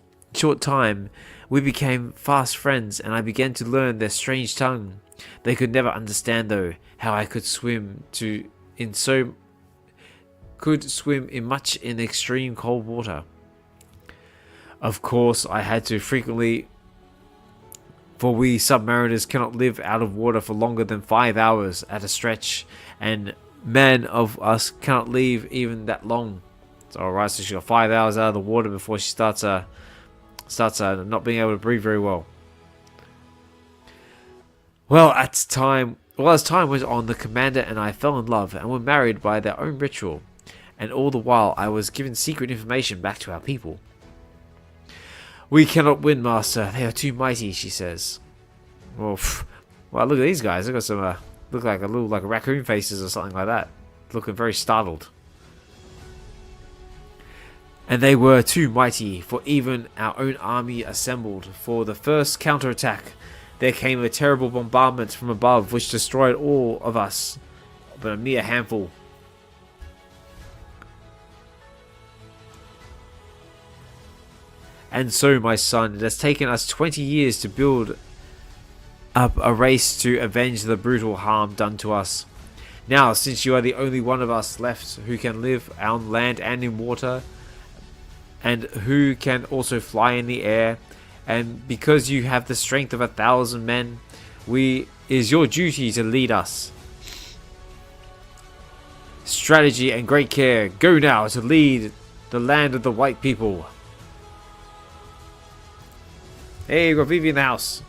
time, we became fast friends, and I began to learn their strange tongue. They could never understand, though, how I could swim in much in extreme cold water. Of course, I had to frequently, for we submariners cannot live out of water for longer than 5 hours at a stretch, and men of us cannot leave even that long. So, alright, so she got 5 hours out of the water before she starts not being able to breathe very well. As time went on, the commander and I fell in love and were married by their own ritual, and all the while I was given secret information back to our people. We cannot win, master. They are too mighty, she says. Well, look at these guys. They've got some look like raccoon faces or something like that. Looking very startled. And they were too mighty for even our own army assembled. For the first counterattack, there came a terrible bombardment from above, which destroyed all of us, but a mere handful. And so, my son, it has taken us 20 years to build up a race to avenge the brutal harm done to us. Now, since you are the only one of us left who can live on land and in water, and who can also fly in the air, and because you have the strength of 1,000 men, is your duty to lead us. Strategy and great care, go now to lead the land of the white people. Hey, we've got VeVe in the house.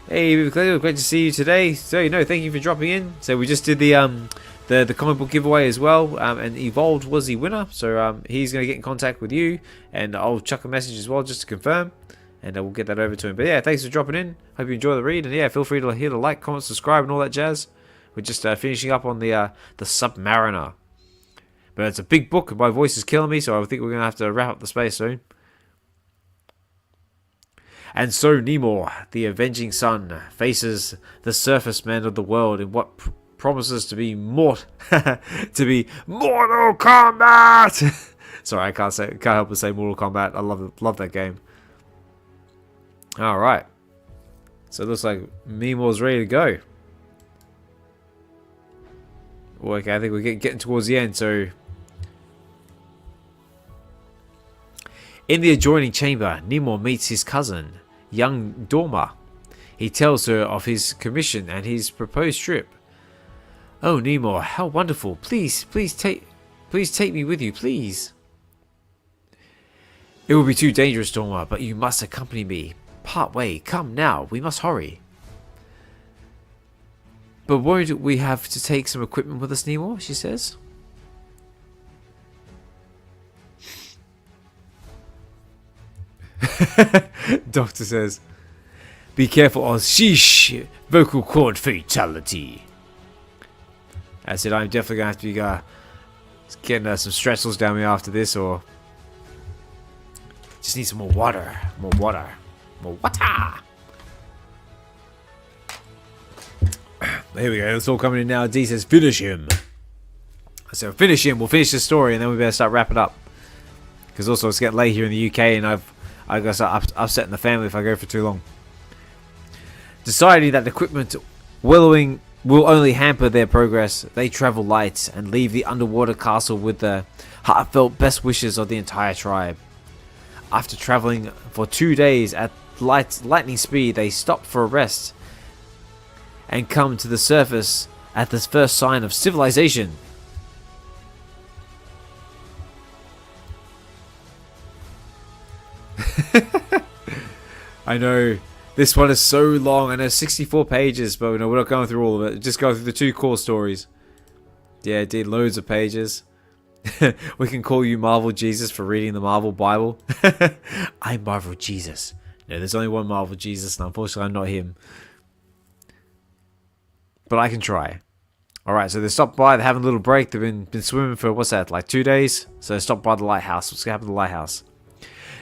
Hey, great to see you today. So, thank you for dropping in. So we just did the comic book giveaway as well, and Evolved was the winner. So he's going to get in contact with you, and I'll chuck a message as well just to confirm, and we'll get that over to him. But yeah, thanks for dropping in. Hope you enjoy the read, and yeah, feel free to hit a like, comment, subscribe, and all that jazz. We're just finishing up on the Submariner, but it's a big book, and my voice is killing me, so I think we're going to have to wrap up the space soon. And so Namor, the avenging sun, faces the surface men of the world in what promises to be Mortal Kombat. Sorry, I can't help but say Mortal Kombat. I love that game. All right, so it looks like Namor's ready to go. Okay, I think we're getting towards the end. So, in the adjoining chamber, Namor meets his cousin, young Dorma. He tells her of his commission and his proposed trip. Oh, Namor, how wonderful! Please take me with you, please. It will be too dangerous, Dorma, but you must accompany me. Part way. Come now, we must hurry. But won't we have to take some equipment with us, Nemo? She says. Doctor says, be careful, Oz. Sheesh! Vocal cord fatality. I said, I'm definitely going to have to be getting some stressors down me after this, or just need some more water. More water. More water! Here we go. It's all coming in now. D says, finish him. So finish him. We'll finish the story, and then we better start wrapping up. Because also it's getting late here in the UK, and I got to start upsetting the family if I go for too long. Deciding that equipment willowing will only hamper their progress, they travel light and leave the underwater castle with the heartfelt best wishes of the entire tribe. After traveling for 2 days at lightning speed, they stop for a rest and come to the surface at the first sign of civilization. I know this one is so long. I know 64 pages, but no, we're not going through all of it. Just go through the 2 core stories. Yeah, it did loads of pages. We can call you Marvel Jesus for reading the Marvel Bible. I'm Marvel Jesus. No, there's only one Marvel Jesus, and unfortunately I'm not him. But I can try. Alright, so they stopped by, they're having a little break. They've been swimming for, what's that, like 2 days? So they stopped by the lighthouse. What's going to happen to the lighthouse?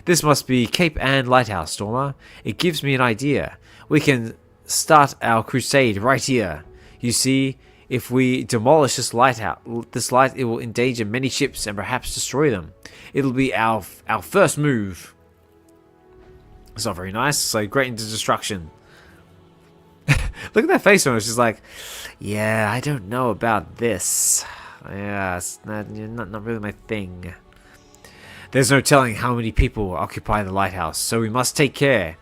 This must be Cape Ann Lighthouse, Stormer. It gives me an idea. We can start our crusade right here. You see, if we demolish this lighthouse, it will endanger many ships and perhaps destroy them. It'll be our first move. It's not very nice. So great into destruction. Look at that face on her. She's like, yeah, I don't know about this. Yeah, it's not really my thing. There's no telling how many people occupy the lighthouse, so we must take care.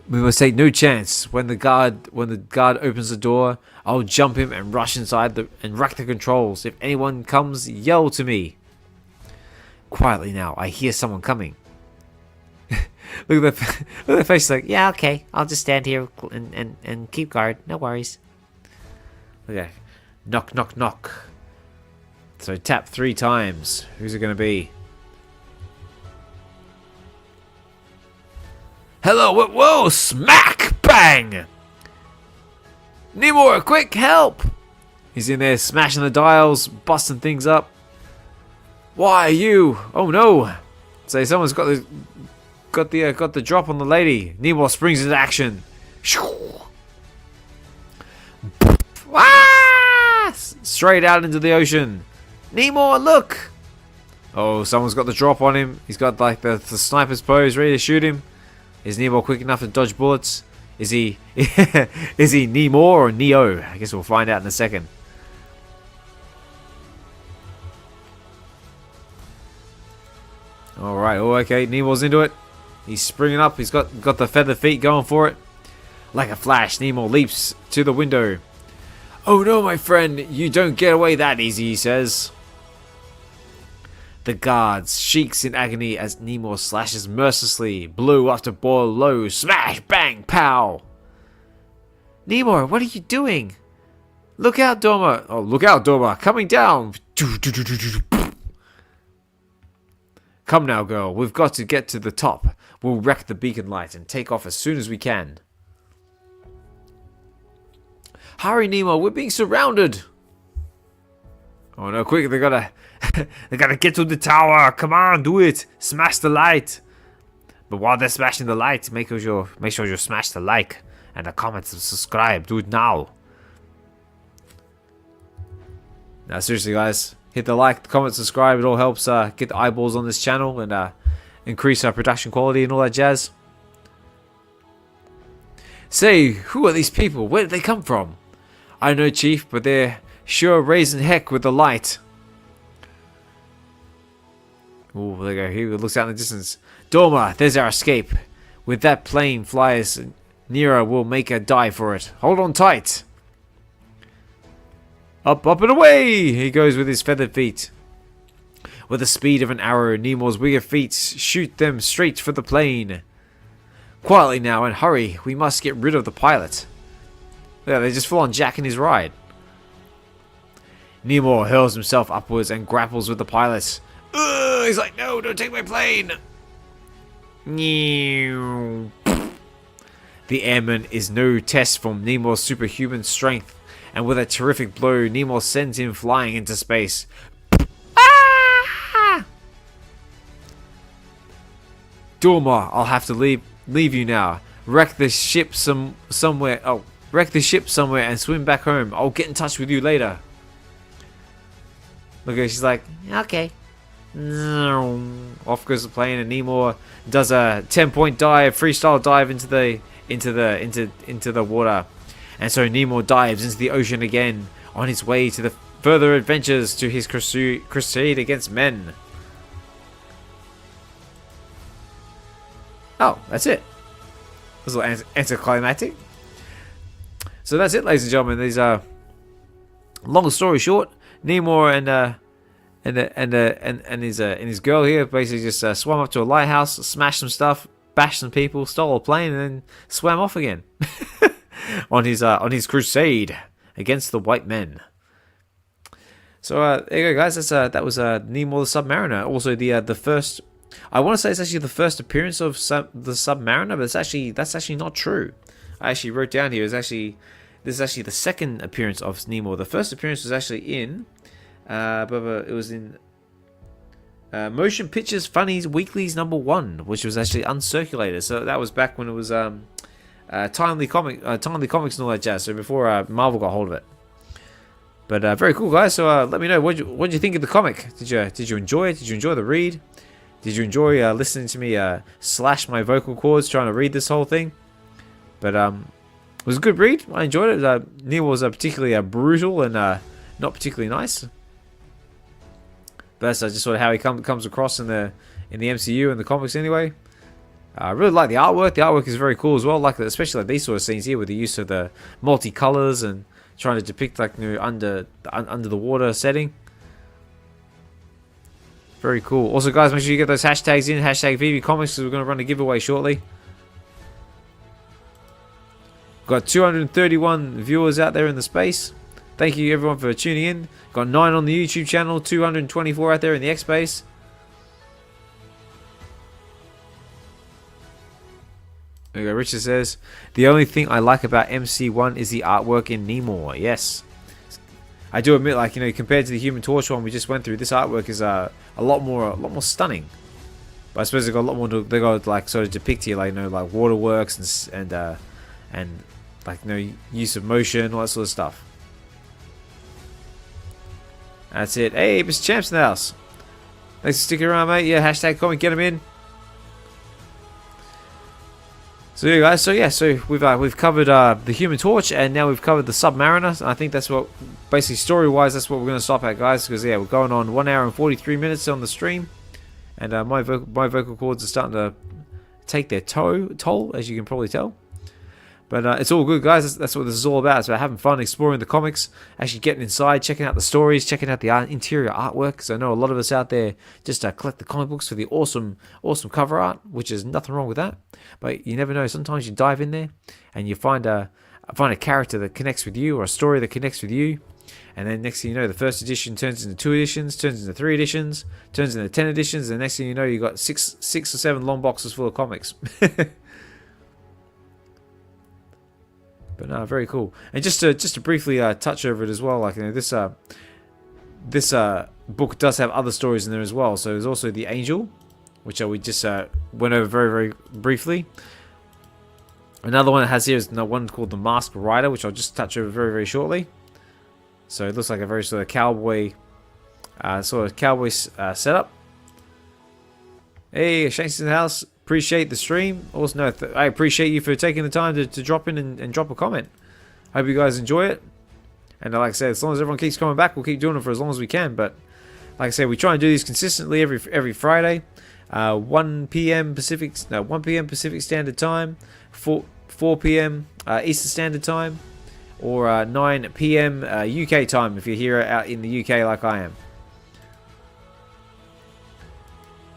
We must take no chance. When the guard opens the door, I'll jump him and rush inside and wreck the controls. If anyone comes, yell to me. Quietly now, I hear someone coming. Look at that face. Like, yeah, okay, I'll just stand here and keep guard. No worries. Okay, knock, knock, knock. So tap 3 times. Who's it gonna be? Hello, whoa, smack, bang! Nemo, quick, help! He's in there smashing the dials, busting things up. Why are you? Oh no! So someone's got the drop on the lady. Nemo springs into action. Ah! Straight out into the ocean. Nemo, look! Oh, someone's got the drop on him. He's got like the sniper's pose, ready to shoot him. Is Nemo quick enough to dodge bullets? Is he is he Nemo or Neo? I guess we'll find out in a second. Alright, oh okay, Nemo's into it. He's springing up, he's got the feather feet going for it. Like a flash, Nemo leaps to the window. Oh no, my friend, you don't get away that easy, he says. The guards shrieks in agony as Nemo slashes mercilessly, blow after blow, low, smash, bang, pow. Nemo, what are you doing? Look out, Doma. Oh, look out, Doma. Coming down. Come now, girl. We've got to get to the top. We'll wreck the beacon light and take off as soon as we can. Hurry, Nemo. We're being surrounded. Oh no, quick. They gotta get to the tower. Come on, do it. Smash the light. But while they're smashing the light, make sure you smash the like and the comments and subscribe. Do it now. Now, seriously, guys. Hit the like, the comment, subscribe. It all helps get the eyeballs on this channel and increase our production quality and all that jazz. Say, who are these people? Where did they come from? I know, Chief, but they're sure raising heck with the light. Oh, there you go. He looks out in the distance. Doma, there's our escape. With that plane flies nearer, we'll make a dive for it. Hold on tight. Up, up and away! He goes with his feathered feet. With the speed of an arrow, Nemo's wicked feet shoot them straight for the plane. Quietly now and hurry. We must get rid of the pilot. Yeah, they just full on jacking his ride. Nemo hurls himself upwards and grapples with the pilot. Ugh, he's like, no, don't take my plane. The airman is no test from Nemo's superhuman strength, and with a terrific blow, Nemo sends him flying into space. Ah! Dorma, I'll have to leave you now. Wreck the ship somewhere. Oh, wreck the ship somewhere and swim back home. I'll get in touch with you later. Look at her, she's like, okay. Off goes the plane, and Nemo does a 10-point dive, freestyle dive into the water. And so Nemo dives into the ocean again on his way to the further adventures to his crusade against men. Oh, that's it. It was a little anticlimactic. So that's it, ladies and gentlemen. These are long story short, Nemo and his girl here basically just swam up to a lighthouse, smashed some stuff, bashed some people, stole a plane, and then swam off again on his crusade against the white men. So there you go, guys. That was Nemo the Submariner. Also the first. I want to say it's actually the first appearance of the Submariner, but that's actually not true. I actually wrote down here. This is actually the second appearance of Nemo. The first appearance was actually in. It was in Motion Pictures Funnies Weeklies #1, which was actually uncirculated. So that was back when it was Timely Comics and all that jazz. So before Marvel got hold of it. But very cool, guys. So let me know what you think of the comic. Did you enjoy it? Did you enjoy the read? Did you enjoy listening to me slash my vocal cords trying to read this whole thing? But it was a good read. I enjoyed it. Neil was particularly brutal and not particularly nice. But that's just sort of how he comes across in the MCU and the comics anyway. I really like the artwork. The artwork is very cool as well. Like especially like these sort of scenes here with the use of the multicolors and trying to depict like under the water setting. Very cool. Also, guys, make sure you get those hashtags in. Hashtag VeVe Comics, because we're going to run a giveaway shortly. Got 231 viewers out there in the space. Thank you, everyone, for tuning in. Got 9 on the YouTube channel, 224 out there in the X Space. There you go. Richard says, the only thing I like about MC1 is the artwork in Nemo. Yes. I do admit, like, compared to the Human Torch one we just went through, this artwork is a lot more stunning. But I suppose they got a lot more. They got like sort of depict here, like like waterworks and like use of motion, all that sort of stuff. That's it. Hey, Mr. Champ's in the house. Thanks for sticking around, mate. Yeah, hashtag comment, get him in. So yeah, guys. So we've covered the Human Torch, and now we've covered the Submariner. I think that's what, basically story-wise, that's what we're going to stop at, guys. Because yeah, we're going on 1 hour and 43 minutes on the stream, and my vocal cords are starting to take their toll, as you can probably tell. But it's all good, guys. That's what this is all about. It's about having fun, exploring the comics, actually getting inside, checking out the stories, checking out the interior artwork. Because I know a lot of us out there just collect the comic books for the awesome cover art, which is nothing wrong with that. But you never know. Sometimes you dive in there and you find a character that connects with you, or a story that connects with you. And then next thing you know, the first edition turns into 2 editions, turns into 3 editions, turns into 10 editions, and the next thing you know, you got six or 7 long boxes full of comics. But no, very cool. And just to briefly touch over it as well, like this book does have other stories in there as well. So there's also the Angel, which we just went over very, very briefly. Another one it has here is one called the Masked Rider, which I'll just touch over very, very shortly. So it looks like a very sort of cowboy setup. Hey, Shanks in the house. Appreciate the stream. Also, I appreciate you for taking the time to drop in and drop a comment. Hope you guys enjoy it. And like I said, as long as everyone keeps coming back, we'll keep doing it for as long as we can. But like I said, we try and do these consistently every Friday, 1 p.m. Pacific Standard Time, 4 p.m. Eastern Standard Time, or 9 p.m. UK time if you're here out in the UK like I am.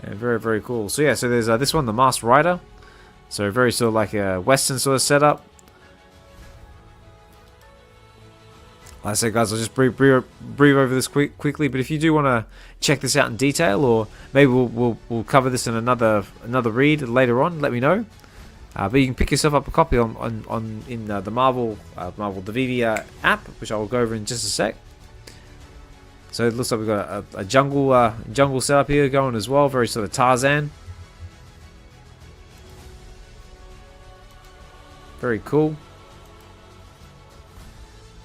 Yeah, very, very cool. So yeah, so there's this one, the Masked Rider. So very sort of like a Western sort of setup. Like I said, guys, I'll just breathe over this quickly. But if you do want to check this out in detail, or maybe we'll cover this in another read later on, let me know. But you can pick yourself up a copy in the the VeVe app, which I will go over in just a sec. So it looks like we've got a jungle setup here going as well, very sort of Tarzan. Very cool.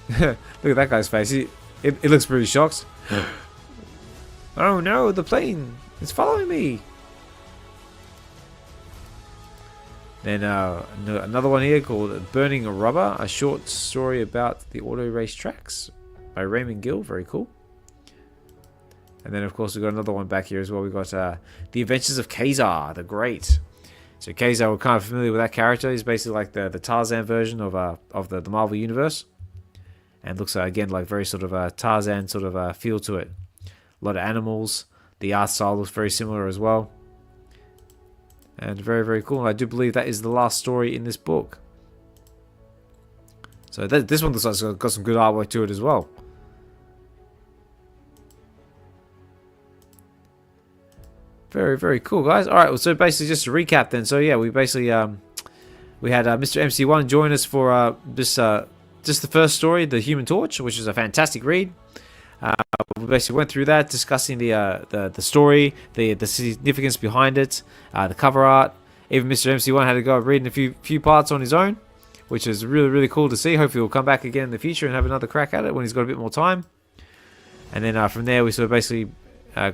Look at that guy's face. It looks pretty shocked. Oh no, the plane! It's following me! Then another one here called Burning Rubber, a short story about the auto race tracks by Raymond Gill. Very cool. And then of course we've got another one back here as well. We've got The Adventures of Kazar the Great. So Kazar, we're kind of familiar with that character. He's basically like the Tarzan version of the Marvel Universe. And looks again like very sort of a Tarzan sort of feel to it. A lot of animals. The art style looks very similar as well. And very, very cool. And I do believe that is the last story in this book. So this one looks like it's got some good artwork to it as well. Very, very cool, guys. Alright, well, so basically just to recap then. So yeah, we basically we had MrMC1 join us for just the first story, The Human Torch, which is a fantastic read. We basically went through that, discussing the story, the significance behind it, the cover art. Even MrMC1 had to go reading a few parts on his own, which is really, really cool to see. Hopefully he'll come back again in the future and have another crack at it when he's got a bit more time. And then from there we sort of basically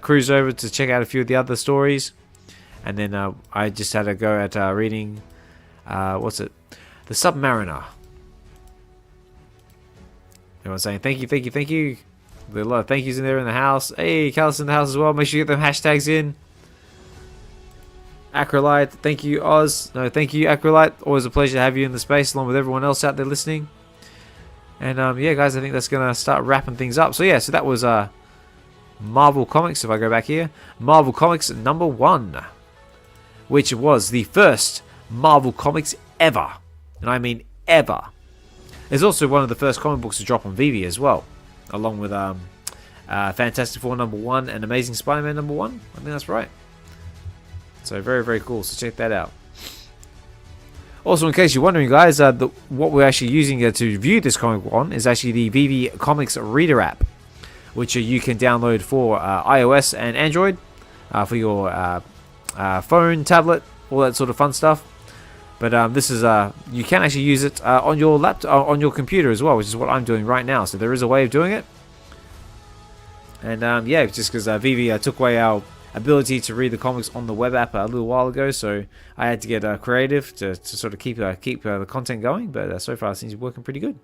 cruised over to check out a few of the other stories. And then I just had a go at reading, The Submariner. Everyone's saying thank you, thank you, thank you. There's a lot of thank yous in there in the house. Hey, Callus in the house as well. Make sure you get them hashtags in. Acrolite, thank you, Oz. No, thank you, Acrolite. Always a pleasure to have you in the space along with everyone else out there listening. And yeah, guys, I think that's going to start wrapping things up. So yeah, so that was Marvel Comics. If I go back here, Marvel Comics #1, which was the first Marvel Comics ever. And I mean ever. It's also one of the first comic books to drop on VeVe as well, along with Fantastic Four #1 and Amazing Spider-Man #1. I think that's right. So very, very cool. So check that out. Also, in case you're wondering, guys, what we're actually using to view this comic on is actually the VeVe Comics Reader app, which you can download for iOS and Android for your phone, tablet, all that sort of fun stuff. But this is you can actually use it on your laptop, on your computer as well, which is what I'm doing right now. So there is a way of doing it. And yeah, just because VeVe took away our ability to read the comics on the web app a little while ago, so I had to get creative to sort of keep the content going. But so far, it seems to be working pretty good.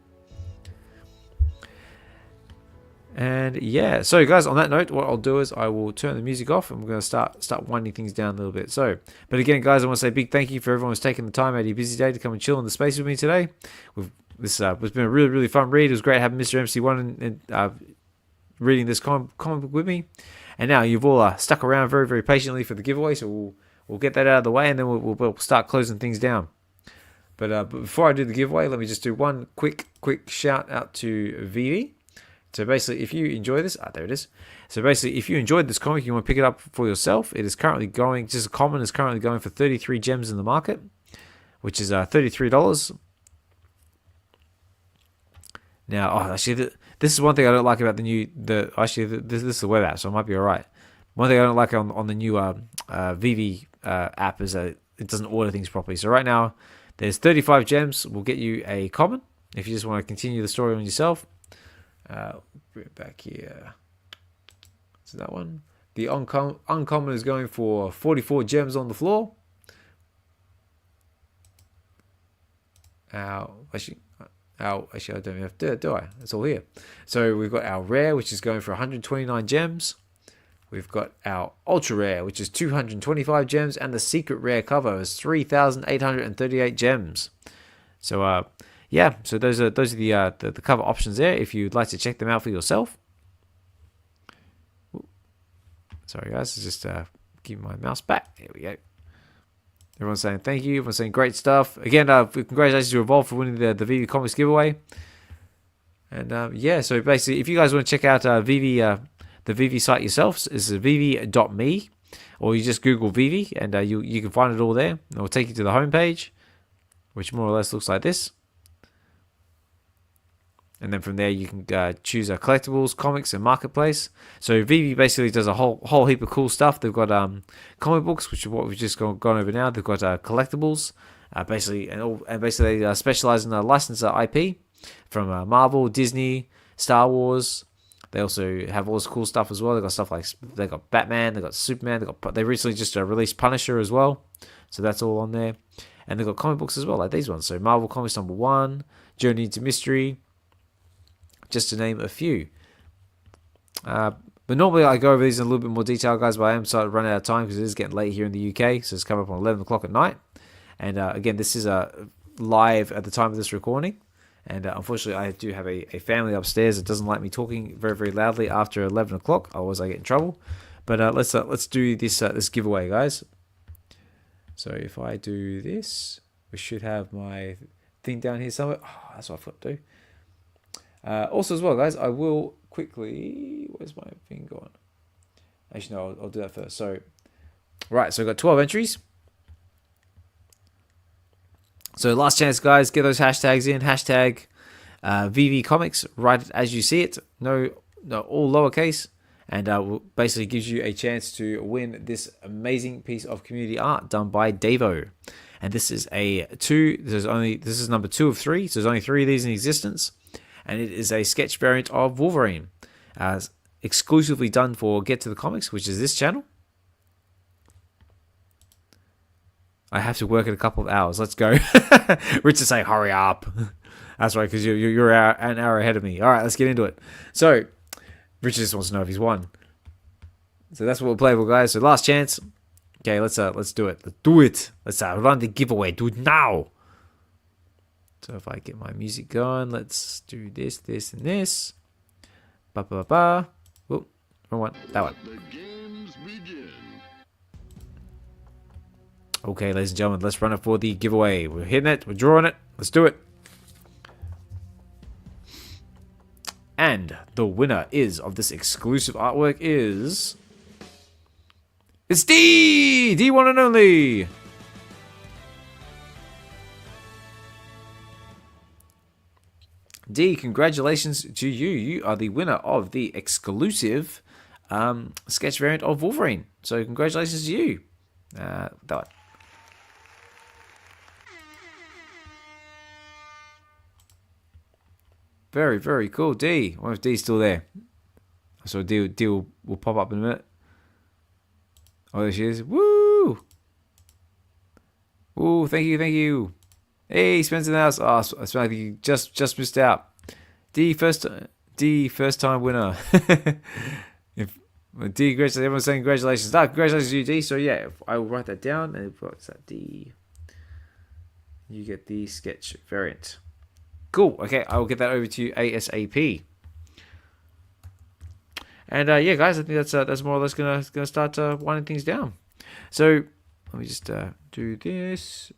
And yeah, so guys, on that note, what I'll do is I will turn the music off and we're going to start winding things down a little bit. So, but again, guys, I want to say a big thank you for everyone who's taking the time out of your busy day to come and chill in the space with me today. This has been a really, really fun read. It was great having MrMC1 and reading this comic book with me. And now you've all stuck around very, very patiently for the giveaway, so we'll get that out of the way and then we'll start closing things down. But before I do the giveaway, let me just do one quick shout out to VeVe. So basically, if you enjoy this, there it is. So basically, if you enjoyed this comic, you want to pick it up for yourself. It is currently going, just a common is currently going for 33 gems in the market, which is $33. Now, actually, this is one thing I don't like about this is the web app, so it might be alright. One thing I don't like on the new VeVe app is that it doesn't order things properly. So right now, there's 35 gems. We'll get you a common if you just want to continue the story on yourself. Bring it back here. So that one. The uncommon is going for 44 gems on the floor. Actually, I don't have to, do I? It's all here. So we've got our rare, which is going for 129 gems. We've got our ultra rare, which is 225 gems, and the secret rare cover is 3,838 gems. So yeah, so those are the cover options there. If you'd like to check them out for yourself. Ooh. Sorry guys, just give my mouse back. There we go. Everyone's saying thank you. Everyone's saying great stuff. Again, congratulations to Evolve for winning the VeVe Comics giveaway. And yeah, so basically, if you guys want to check out VeVe, the VeVe site yourselves, is VeVe.me, or you just Google VeVe, and you can find it all there. It will take you to the homepage, which more or less looks like this. And then from there, you can choose collectibles, comics, and marketplace. So VeVe basically does a whole heap of cool stuff. They've got comic books, which is what we've just gone over now. They've got collectibles, basically, and basically they specialize in licensed IP from Marvel, Disney, Star Wars. They also have all this cool stuff as well. They got stuff like they got Batman, they got Superman, they recently just released Punisher as well. So that's all on there. And they've got comic books as well, like these ones. So Marvel Comics #1, Journey into Mystery, just to name a few. But normally I go over these in a little bit more detail, guys, but I am starting to run out of time because it is getting late here in the UK, so it's coming up on 11 o'clock at night. And again, this is live at the time of this recording. And unfortunately, I do have a family upstairs that doesn't like me talking very, very loudly after 11 o'clock, otherwise I get in trouble. But let's do this giveaway, guys. So if I do this, we should have my thing down here somewhere. Oh, that's what I forgot to do. Also as well, guys, I will quickly, where's my thing going? Actually, no, I'll do that first. So, right, so I've got 12 entries. So last chance, guys, get those hashtags in. Hashtag VeVe Comics, write it as you see it. No, all lowercase. And basically gives you a chance to win this amazing piece of community art done by Davo. And this is this is number 2 of 3. So there's only 3 of these in existence. And it is a sketch variant of Wolverine, exclusively done for Get to the Comics, which is this channel. I have to work in a couple of hours. Let's go. Richard say, hurry up. That's right, because you're an hour ahead of me. All right, let's get into it. So, Richard just wants to know if he's won. So that's what we're playing for, guys. So last chance. Okay, let's do it. Let's do it. Let's run the giveaway. Do it now. So if I get my music going, let's do this, this, and this. Ba ba ba. Oh, wrong one. That one. The games begin. Okay, ladies and gentlemen, let's run it for the giveaway. We're hitting it. We're drawing it. Let's do it. And the winner of this exclusive artwork is... It's D! D one and only! D, congratulations to you. You are the winner of the exclusive sketch variant of Wolverine. So congratulations to you. That one. Very, very cool. D. I wonder if D's still there. So D will pop up in a minute. Oh, there she is. Woo! Ooh, thank you, thank you. Hey, Spencer in the house. Oh, I feel like you just missed out. D, first time winner. D, congratulations. Everyone's saying congratulations. Congratulations to you, D. So yeah, I will write that down. And what's that, D? You get the sketch variant. Cool. Okay, I will get that over to you ASAP. And yeah, guys, I think that's more or less gonna start winding things down. So let me just do this.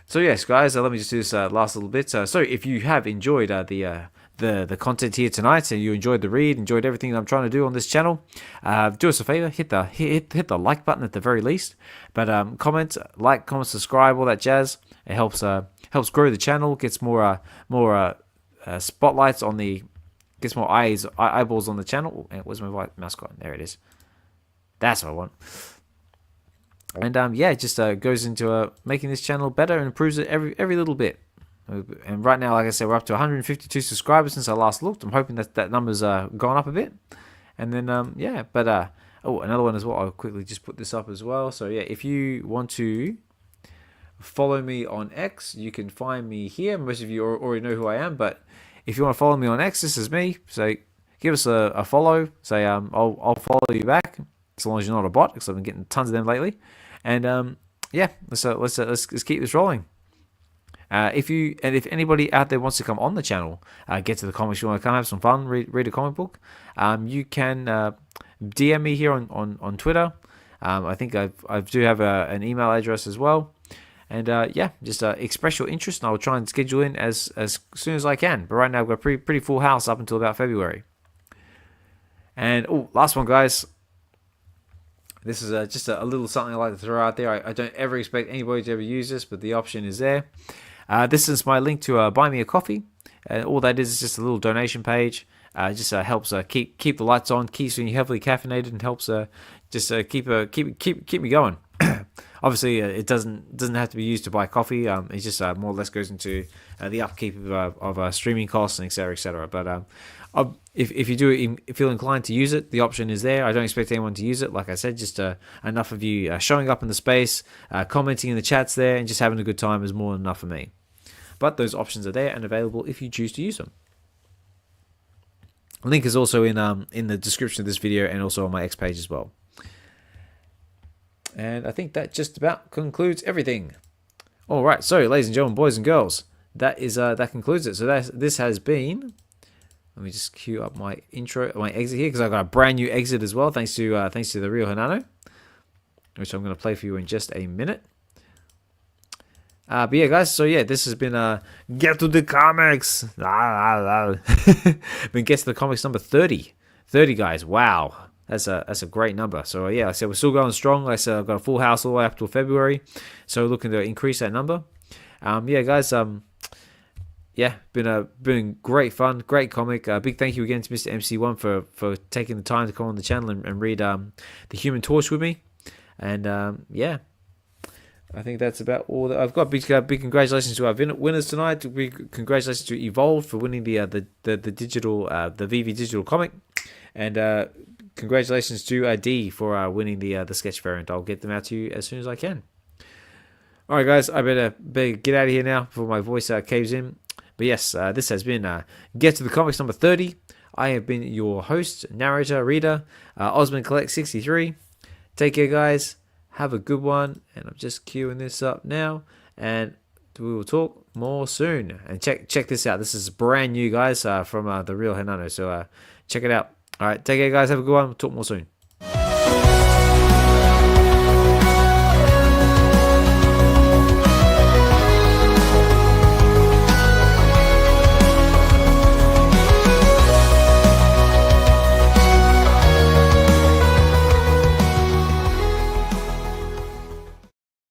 So yes, guys, let me just do this last little bit. So if you have enjoyed the content here tonight, and you enjoyed the read, enjoyed everything that I'm trying to do on this channel, do us a favor, hit the like button at the very least. But comment, subscribe, all that jazz. It helps grow the channel, gets more spotlights on gets more eyeballs on the channel. And where's my mouse gone? There it is. That's what I want. And yeah, it just goes into making this channel better and improves it every little bit. And right now, like I said, we're up to 152 subscribers since I last looked. I'm hoping that number's gone up a bit. And then yeah, but oh, another one as well. I'll quickly just put this up as well. So yeah, if you want to follow me on X, you can find me here. Most of you already know who I am, but if you want to follow me on X, this is me. So give us a follow. Say I'll follow you back as long as you're not a bot, because I've been getting tons of them lately. And yeah, let's keep this rolling. If anybody out there wants to come on the channel, get to the comics, you want to come have some fun, read a comic book, you can DM me here on Twitter. I think I do have an email address as well. And yeah, just express your interest, and I will try and schedule in as soon as I can. But right now, I've got a pretty full house up until about February. And last one, guys. This is just a little something I like to throw out there. I don't ever expect anybody to ever use this, but the option is there. This is my link to Buy Me a Coffee. All that is just a little donation page. It just helps keep the lights on, keeps me heavily caffeinated, and helps keep me going. Obviously, it doesn't have to be used to buy coffee. It just more or less goes into the upkeep of streaming costs and etc. But if you do feel inclined to use it, the option is there. I don't expect anyone to use it. Like I said, just enough of you showing up in the space, commenting in the chats there, and just having a good time is more than enough for me. But those options are there and available if you choose to use them. Link is also in the description of this video and also on my X page as well. And I think that just about concludes everything. All right, so ladies and gentlemen, boys and girls, that concludes it. So this has been. Let me just cue up my intro, my exit here, because I've got a brand new exit as well, thanks to the Real Hinano, which I'm going to play for you in just a minute. But yeah, guys, so yeah, this has been Get to the Comics. Been Get to the Comics number 30. 30, guys. Wow. That's a great number. So yeah, like I said, we're still going strong. Like I said, I've got a full house all the way up till February. So looking to increase that number. Yeah, guys, yeah, been great fun, great comic. Big thank you again to MrMC1 for taking the time to come on the channel and read The Human Torch with me. And yeah, I think that's about all that I've got. Big congratulations to our winners tonight. Big congratulations to Evolved for winning the digital the VeVe digital comic, and congratulations to D for winning the sketch variant. I'll get them out to you as soon as I can. All right, guys, I better get out of here now before my voice caves in. But yes, this has been Get to the Comics number 30. I have been your host, narrator, reader, OzmanKollects63. Take care, guys. Have a good one. And I'm just queuing this up now. And we will talk more soon. And check this out. This is brand new, guys, from the Real Hinano. So check it out. All right, take care, guys. Have a good one. We'll talk more soon.